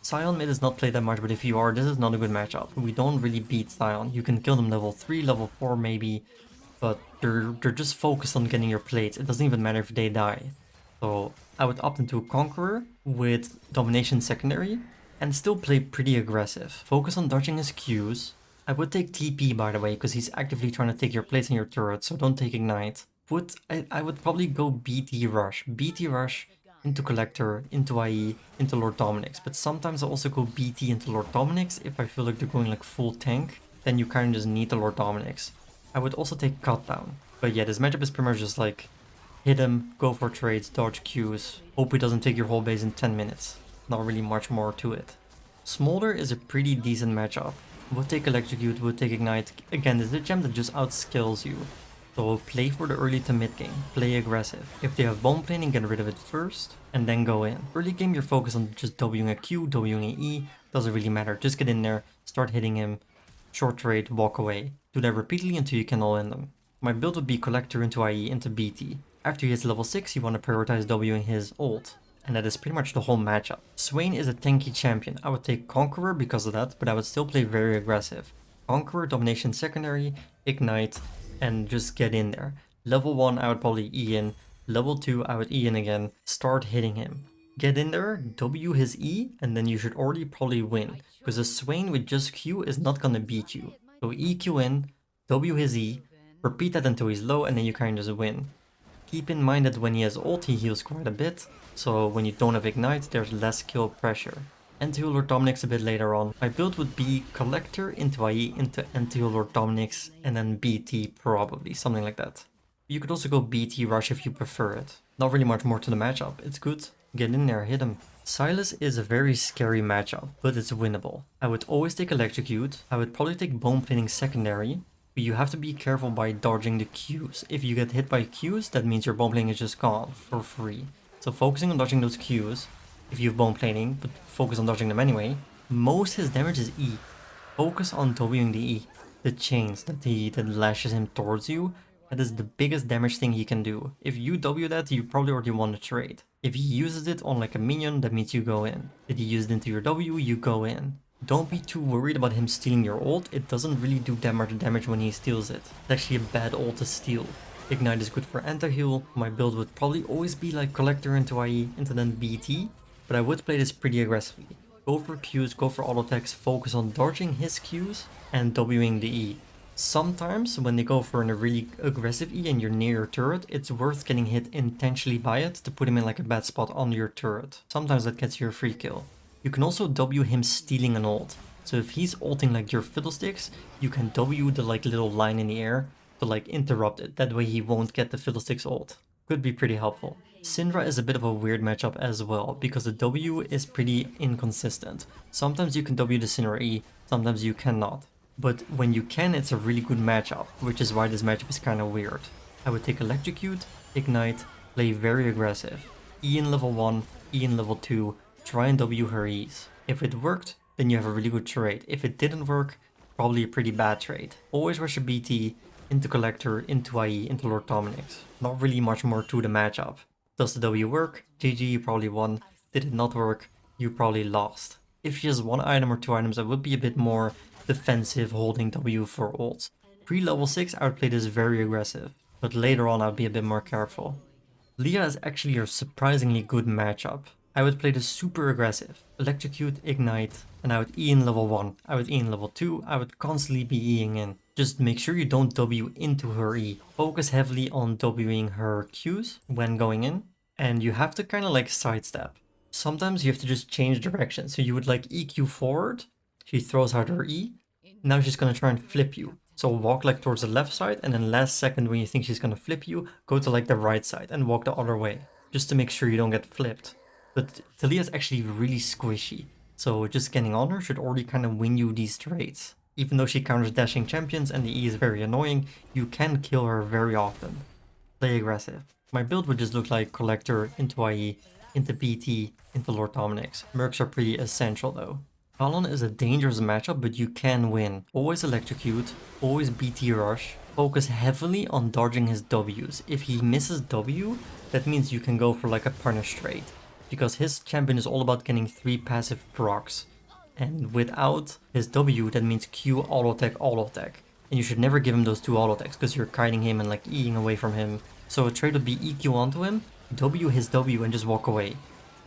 Sion mid is not played that much, but if you are, this is not a good matchup. We don't really beat Sion. You can kill them level 3, level 4 maybe, but they're just focused on getting your plates. It doesn't even matter if they die. So I would opt into a Conqueror with Domination secondary, and still play pretty aggressive. Focus on dodging his Qs. I would take TP by the way, because he's actively trying to take your place in your turret, so don't take Ignite. I would probably go BT Rush. BT Rush into Collector, into IE, into Lord Dominic's. But sometimes I also go BT into Lord Dominic's if I feel like they're going like full tank. Then you kind of just need the Lord Dominic's. I would also take Cut Down. But yeah, this matchup is pretty much just like hit him, go for trades, dodge Qs. Hope he doesn't take your whole base in 10 minutes. Not really much more to it. Smolder is a pretty decent matchup. Would take Electrocute, would take Ignite. Again, this is a gem that just outskills you. So play for the early to mid game. Play aggressive. If they have bone planing, get rid of it first and then go in. Early game, you're focused on just Wing a Q, Wing a E. Doesn't really matter. Just get in there, start hitting him, short trade, walk away. Do that repeatedly until you can all in them. My build would be Collector into IE into BT. After he hits level 6, you want to prioritize Wing his ult. And that is pretty much the whole matchup. Swain is a tanky champion. I would take Conqueror because of that, but I would still play very aggressive. Conqueror, Domination secondary, Ignite, and just get in there. Level 1 I would probably E in. Level 2 I would E in again. Start hitting him. Get in there, W his E, and then you should already probably win. Because a Swain with just Q is not gonna beat you. So EQ in, W his E, repeat that until he's low, and then you kind of just win. Keep in mind that when he has ult, he heals quite a bit. So when you don't have Ignite, there's less kill pressure. Into Lord Dominic's a bit later on. My build would be Collector into IE into Lord Dominic's and then BT probably, something like that. You could also go BT Rush if you prefer it. Not really much more to the matchup, it's good. Get in there, hit him. Sylas is a very scary matchup, but it's winnable. I would always take Electrocute. I would probably take Bone Plating secondary. But you have to be careful by dodging the Qs. If you get hit by Qs, that means your Bone Plating is just gone for free. So focusing on dodging those Qs, if you have bone plating, but focus on dodging them anyway, most his damage is E. Focus on Wing the E. The chains that lashes him towards you, that is the biggest damage thing he can do. If you W that, you probably already won the trade. If he uses it on like a minion, that means you go in. If he uses it into your W, you go in. Don't be too worried about him stealing your ult, it doesn't really do that much damage when he steals it. It's actually a bad ult to steal. Ignite is good for anti-heal. My build would probably always be like Collector into IE into then BT, but I would play this pretty aggressively. Go for Qs, go for auto attacks, focus on dodging his Qs and Wing the E. Sometimes when they go for a really aggressive E and you're near your turret, it's worth getting hit intentionally by it to put him in like a bad spot on your turret. Sometimes that gets you a free kill. You can also W him stealing an ult. So if he's ulting like your Fiddlesticks, you can W the like little line in the air to like interrupt it. That way he won't get the Fiddlesticks ult. Could be pretty helpful. Syndra is a bit of a weird matchup as well, because the W is pretty inconsistent. Sometimes you can W the Syndra E, sometimes you cannot. But when you can, it's a really good matchup, which is why this matchup is kind of weird. I would take Electrocute, Ignite, play very aggressive. E in level 1, E in level 2, try and W her E's. If it worked, then you have a really good trade. If it didn't work, probably a pretty bad trade. Always rush a BT, into Collector, into IE, into Lord Dominic's. Not really much more to the matchup. Does the W work? GG, you probably won. Did it not work? You probably lost. If she has one item or two items, I would be a bit more defensive, holding W for ults. Pre-level 6, I would play this very aggressive, but later on I'd be a bit more careful. Leah is actually a surprisingly good matchup. I would play this super aggressive, Electrocute, Ignite, and I would E in level 1, I would E in level 2, I would constantly be Eing in. Just make sure you don't W into her E. Focus heavily on Wing her Qs when going in, and you have to kind of like sidestep. Sometimes you have to just change direction, so you would like EQ forward, she throws out her E, now she's gonna try and flip you. So walk like towards the left side, and then last second when you think she's gonna flip you, go to like the right side and walk the other way, just to make sure you don't get flipped. But Talia's actually really squishy, so just getting on her should already kind of win you these trades. Even though she counters dashing champions and the E is very annoying, you can kill her very often. Play aggressive. My build would just look like Collector into IE, into BT, into Lord Dominic's. Mercs are pretty essential though. Talon is a dangerous matchup, but you can win. Always Electrocute, always BT rush, focus heavily on dodging his Ws. If he misses W, that means you can go for like a punish trade, because his champion is all about getting 3 passive procs. And without his W, that means Q, auto attack. And you should never give him those 2 auto attacks, because you're kiting him and like Eing away from him. So a trade would be EQ onto him, W his W and just walk away.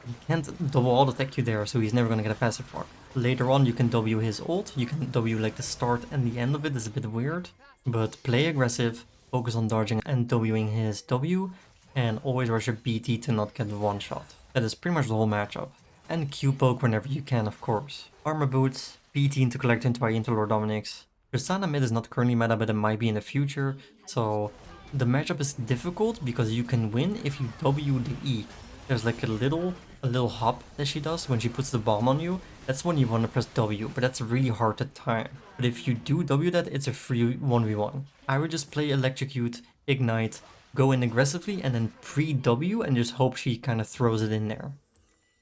He can't double auto attack you there, so he's never gonna get a passive proc. Later on you can W his ult, you can W like the start and the end of it is a bit weird. But play aggressive, focus on dodging and Wing his W, and always rush a BT to not get one shot. That is pretty much the whole matchup. And Q poke whenever you can, of course. Armor boots, BT into Collector into IE into Lord Dominic's. Tristana Mid is not currently meta, but it might be in the future, so the matchup is difficult because you can win if you W the E. There's like a little hop that she does when she puts the bomb on you. That's when you want to press W, but that's really hard to time. But if you do W that, it's a free 1v1. I would just play Electrocute, Ignite, go in aggressively, and then pre-W and just hope she kind of throws it in there.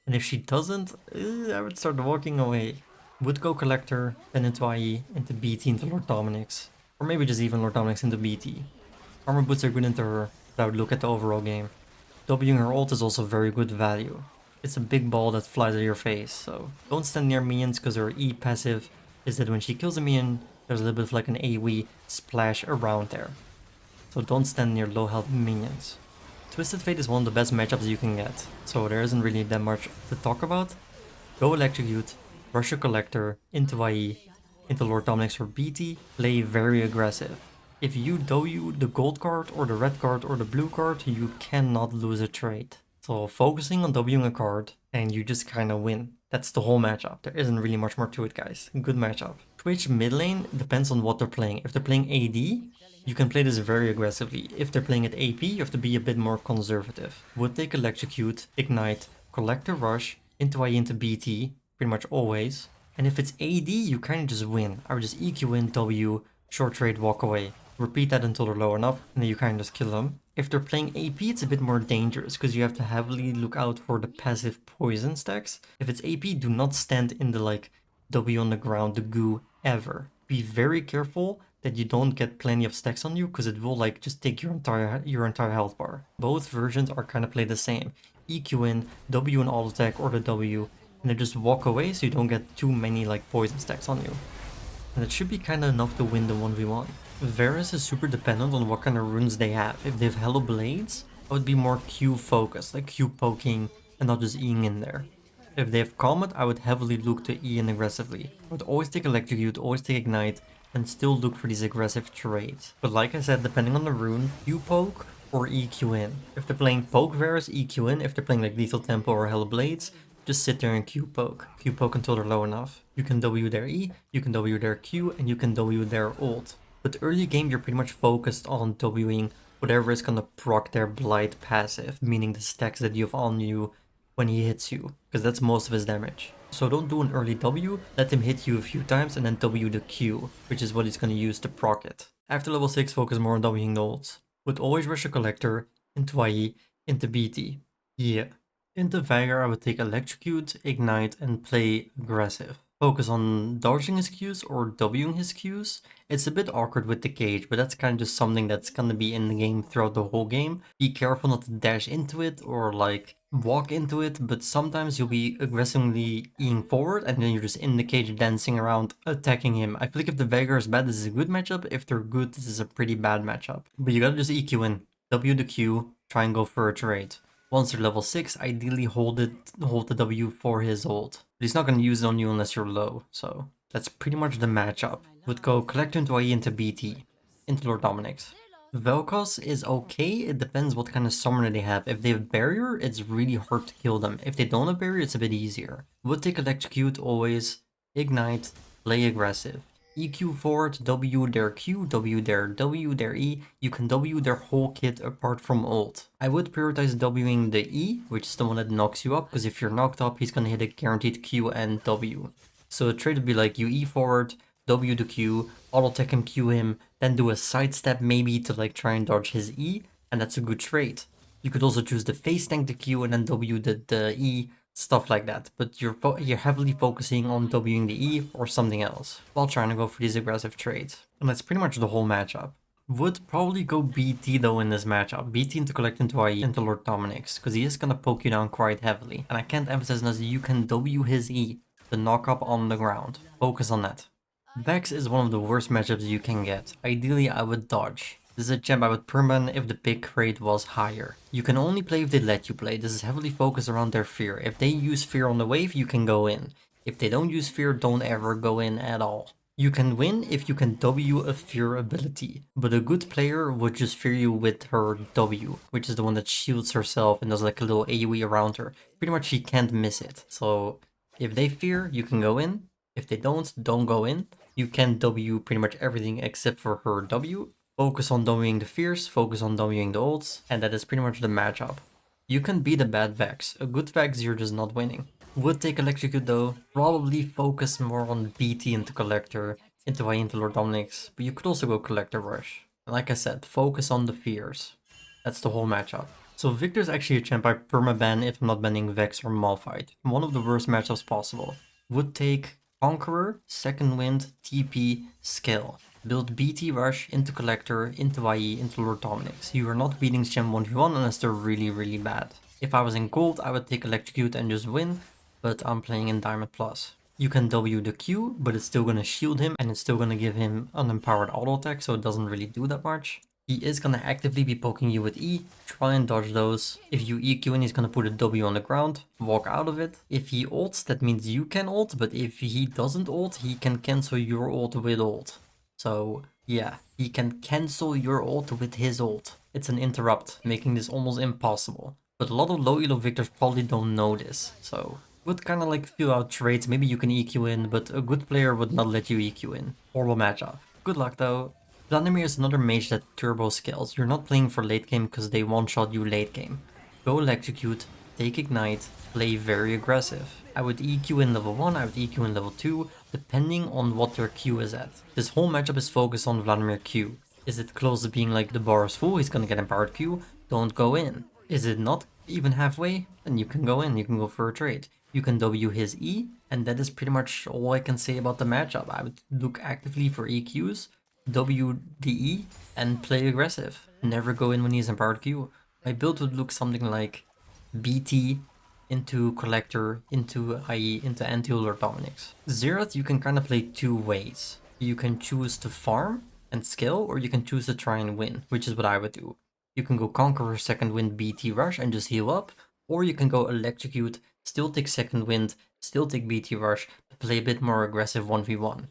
And if she doesn't, I would start walking away. Would go Collector, then into IE, into BT, into Lord Dominic's. Or maybe just even Lord Dominic's into BT. Armor boots are good into her, but I would look at the overall game. Wing her ult is also very good value. It's a big ball that flies at your face, so don't stand near minions because her E passive is that when she kills a minion, there's a little bit of like an AoE splash around there. So don't stand near low health minions. Twisted Fate is one of the best matchups you can get, so there isn't really that much to talk about. Go Electrocute, rush a Collector, into IE, into Lord Dominic's or BT, play very aggressive. If you W the gold card or the red card or the blue card, you cannot lose a trade. So focusing on Wing a card and you just kind of win. That's the whole matchup. There isn't really much more to it, guys. Good matchup. Twitch mid lane depends on what they're playing. If they're playing AD, you can play this very aggressively. If they're playing at AP, you have to be a bit more conservative. Would take Electrocute, Ignite, Collector Rush, into IE into BT, pretty much always. And if it's AD, you kind of just win. I would just EQ in, W, short trade, walk away. Repeat that until they're low enough, and then you kind of just kill them. If they're playing AP, it's a bit more dangerous, because you have to heavily look out for the passive poison stacks. If it's AP, do not stand in the like W on the ground, the goo, ever. Be very careful that you don't get plenty of stacks on you, because it will like just take your entire health bar. Both versions are kind of played the same. EQ in, W in auto attack or the W, and then just walk away so you don't get too many like poison stacks on you. and it should be kinda enough to win the 1v1. Varus is super dependent on what kind of runes they have. If they have Hello Blades, I would be more Q focused, like Q poking and not just Eing in there. If they have Comet, I would heavily look to E in aggressively. I would always take Electrocute, always take Ignite, and still look for these aggressive trades. But like I said, depending on the rune, Q poke or EQ in. If they're playing poke Varus, EQ in. If they're playing like Lethal Tempo or Hello Blades, just sit there and Q poke. Q poke until they're low enough. You can W their E, you can W their Q, and you can W their ult. But early game, you're pretty much focused on Wing whatever is gonna proc their Blight passive, meaning the stacks that you have on you when he hits you, because that's most of his damage. So don't do an early W, let him hit you a few times and then W the Q, which is what he's gonna use to proc it. After level 6, focus more on Wing the ults. Would always rush a Collector, into IE, into BT. Yeah. Into Veigar, I would take Electrocute, Ignite, and play aggressive. Focus on dodging his Qs or Wing his Qs. It's a bit awkward with the cage, but that's kind of just something that's gonna be in the game throughout the whole game. Be careful not to dash into it or like walk into it, but sometimes you'll be aggressively eing forward and then you're just in the cage dancing around, attacking him. I feel like if the Veigar is bad, this is a good matchup. If they're good, this is a pretty bad matchup. But you gotta just EQ in, W the Q, try and go for a trade. Once you're level 6, ideally hold the W for his ult. But he's not going to use it on you unless you're low, so that's pretty much the matchup. Would go Collector into IE into BT, into Lord Dominic's. Vel'Koz is okay, it depends what kind of summoner they have. If they have Barrier, it's really hard to kill them. If they don't have Barrier, it's a bit easier. Would take Electrocute always, Ignite, play aggressive. EQ forward, W their Q, W their E, you can W their whole kit apart from ult. I would prioritize Wing the E, which is the one that knocks you up, because if you're knocked up, he's gonna hit a guaranteed Q and W. So the trade would be like you E forward, W the Q, auto tech him, Q him, then do a sidestep maybe to like try and dodge his E, and that's a good trade. You could also choose the face tank the Q and then W the E, stuff like that, but you're heavily focusing on Wing the E or something else, while trying to go for these aggressive trades. And that's pretty much the whole matchup. Would probably go BT though in this matchup. BT into Collect into IE into Lord Dominic's, because he is gonna poke you down quite heavily. And I can't emphasize enough, you can W his E, the knock up on the ground. Focus on that. Vex is one of the worst matchups you can get. Ideally, I would dodge. This is a champ I would permaban if the pick rate was higher. You can only play if they let you play. This is heavily focused around their fear. If they use fear on the wave, you can go in. If they don't use fear, don't ever go in at all. You can win if you can W a fear ability, but a good player would just fear you with her W, which is the one that shields herself and does like a little AoE around her. Pretty much she can't miss it. So if they fear, you can go in. If they don't go in. You can W pretty much everything except for her W. Focus on Wing the Fierce, focus on Wing the ults, and that is pretty much the matchup. You can beat a bad Vex. A good Vex, you're just not winning. Would take Electrocute though, probably focus more on BT into Collector, into IE into Lord Dominic's, but you could also go Collector Rush. And like I said, focus on the fears. That's the whole matchup. So Victor's actually a champ I permaban if I'm not banning Vex or Malphite. One of the worst matchups possible. Would take Conqueror, Second Wind, TP, Skill. Build BT Rush into Collector, into IE, into Lord Dominic's. You are not beating Gem 1v1 unless they're really bad. If I was in gold, I would take Electrocute and just win, but I'm playing in Diamond Plus. You can W the Q, but it's still gonna shield him and it's still gonna give him an empowered auto attack, so it doesn't really do that much. He is gonna actively be poking you with E, try and dodge those. If you EQ in, he's gonna put a W on the ground, walk out of it. If he ults, that means you can ult, but if he doesn't ult, he can cancel your ult with ult. So yeah, he can cancel your ult with his ult. It's an interrupt, making this almost impossible. But a lot of low elo victors probably don't know this, so would kind of like feel out trades. Maybe you can EQ in, but a good player would not let you EQ in. Horrible matchup. Good luck though. Vladimir is another mage that turbo scales. You're not playing for late game because they one-shot you late game. Go Electrocute, take Ignite, play very aggressive. I would EQ in level 1, I would EQ in level 2, depending on what their Q is at. This whole matchup is focused on Vladimir Q. Is it close to being like the bar is full, he's gonna get empowered Q, don't go in. Is it not even halfway? Then you can go in, you can go for a trade. You can W his E, and that is pretty much all I can say about the matchup. I would look actively for EQs, W the E, and play aggressive. Never go in when he's empowered Q. My build would look something like BT into Collector, into IE, into Anti-Lord Dominic's. Xerath you can kind of play two ways. You can choose to farm and skill, or you can choose to try and win, which is what I would do. You can go Conqueror, Second Wind, BT Rush and just heal up, or you can go Electrocute, still take Second Wind, still take BT Rush, but play a bit more aggressive 1v1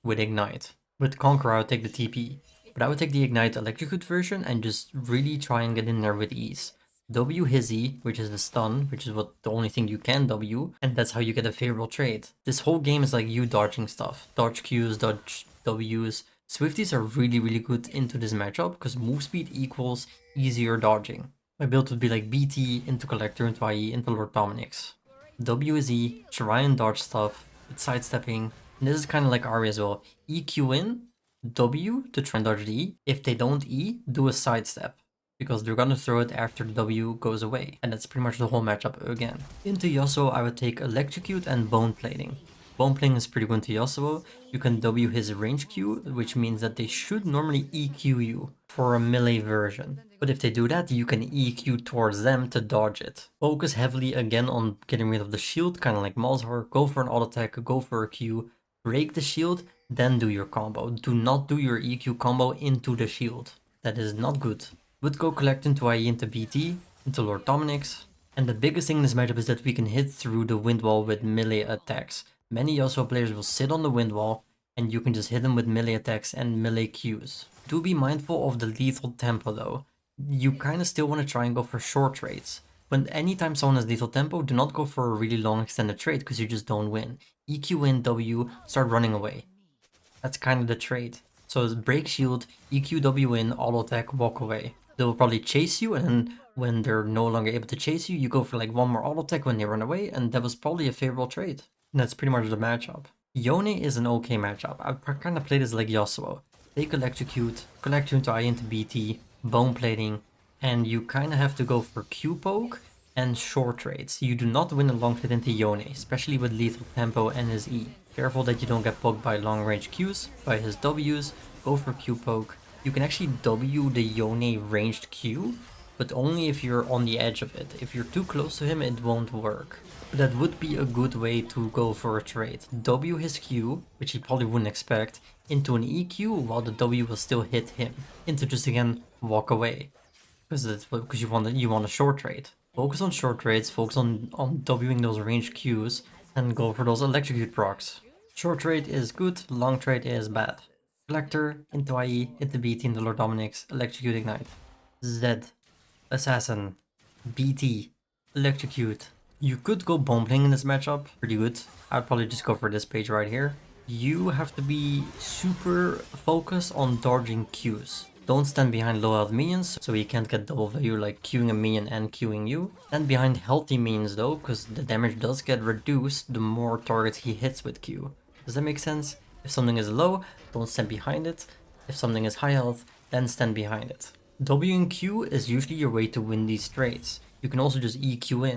with Ignite. With Conqueror, I would take the TP, but I would take the Ignite Electrocute version and just really try and get in there with ease. W his E, which is the stun, which is what the only thing you can W, and that's how you get a favorable trade. This whole game is like you dodging stuff. Dodge Qs, dodge Ws. Swifties are really good into this matchup because move speed equals easier dodging. My build would be like BT into Collector into IE into Lord Dominic's. W is E, try and dodge stuff, with sidestepping, and this is kind of like Ahri as well. EQ in, W to try and dodge the E. If they don't E, do a sidestep, because they're gonna throw it after the W goes away, and that's pretty much the whole matchup again. Into Yasuo, I would take Electrocute and Bone Plating. Bone Plating is pretty good into Yasuo. You can W his range Q, which means that they should normally EQ you for a melee version. But if they do that, you can EQ towards them to dodge it. Focus heavily again on getting rid of the shield, kind of like Malzahar. Go for an auto attack, go for a Q, break the shield, then do your combo. Do not do your EQ combo into the shield. That is not good. Would go collect into IE into BT, into Lord Dominic's. And the biggest thing in this matchup is that we can hit through the wind wall with melee attacks. Many Yasuo players will sit on the wind wall, and you can just hit them with melee attacks and melee Qs. Do be mindful of the lethal tempo though. You kind of still want to try and go for short trades. When anytime someone has lethal tempo, do not go for a really long extended trade because you just don't win. EQ in, W, start running away. That's kind of the trade. So it's break shield, EQ W in, auto attack, walk away. They will probably chase you, and then when they're no longer able to chase you, you go for like one more auto attack when they run away, and that was probably a favorable trade. And that's pretty much the matchup. Yone is an okay matchup. I kind of play this like Yasuo. Take Electrocute, collect you into IE into BT, Bone Plating, and you kind of have to go for Q poke and short trades. You do not win a long trade into Yone, especially with lethal tempo and his E. Careful that you don't get poked by long range Qs, by his Ws, go for Q poke. You can actually W the Yone ranged Q, but only if you're on the edge of it. If you're too close to him, it won't work. But that would be a good way to go for a trade. W his Q, which he probably wouldn't expect, into an EQ while the W will still hit him. Into just again, walk away. Because you want a short trade. Focus on short trades, focus on Wing those ranged Qs, and go for those electrocute procs. Short trade is good, long trade is bad. Collector, into IE, into BT, into Lord Dominic's, electrocute ignite. Z, assassin, BT, electrocute. You could go Bombling in this matchup, pretty good. I'd probably just go for this page right here. You have to be super focused on dodging Qs. Don't stand behind low health minions, so he can't get double value like Qing a minion and Qing you. Stand behind healthy minions though, because the damage does get reduced the more targets he hits with Q. Does that make sense? If something is low, don't stand behind it. If something is high health, then stand behind it. W and Q is usually your way to win these trades. You can also just EQ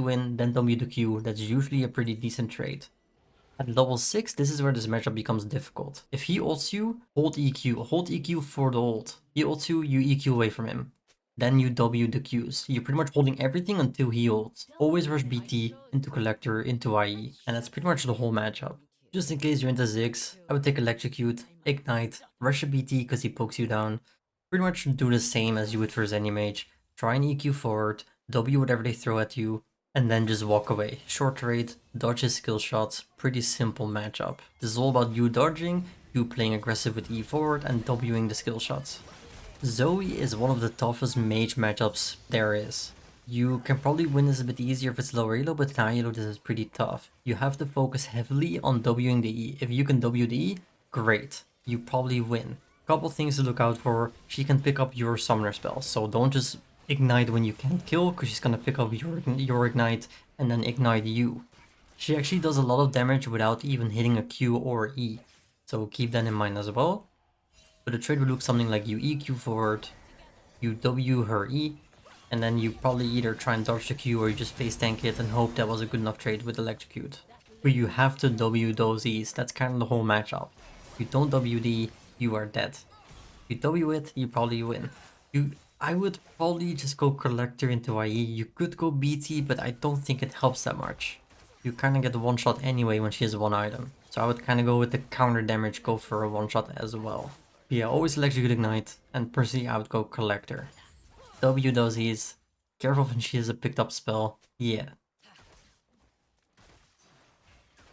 in, then W to Q, that's usually a pretty decent trade. At level 6, this is where this matchup becomes difficult. If he ults you, hold EQ for the ult. He ults you, you EQ away from him. Then you W the Qs. You're pretty much holding everything until he ults. Always rush BT, into Collector, into IE, and that's pretty much the whole matchup. Just in case you're into Ziggs, I would take Electrocute, Ignite, rush a BT because he pokes you down. Pretty much do the same as you would for any mage. Try and EQ forward, W whatever they throw at you, and then just walk away. Short trade, dodge his skill shots, pretty simple matchup. This is all about you dodging, you playing aggressive with E forward, and Wing the skill shots. Zoe is one of the toughest mage matchups there is. You can probably win this a bit easier if it's lower elo, but in high elo this is pretty tough. You have to focus heavily on Wing the E. If you can W the E, great. You probably win. Couple things to look out for. She can pick up your summoner spells, so don't just ignite when you can't kill, because she's gonna pick up your ignite and then ignite you. She actually does a lot of damage without even hitting a Q or E, so keep that in mind as well. But the trade would look something like you EQ forward, you W her E, and then you probably either try and dodge the Q or you just face tank it and hope that was a good enough trade with Electrocute. But you have to W those E's, that's kind of the whole matchup. If you don't W the, you are dead. If you W it, you probably win. I would probably just go Collector into IE. You could go BT, but I don't think it helps that much. You kind of get the one shot anyway when she has one item. So I would kind of go with the counter damage, go for a one-shot as well. But yeah, always Electrocute Ignite, and personally I would go Collector. W does his. Careful when she has a picked up spell. Yeah,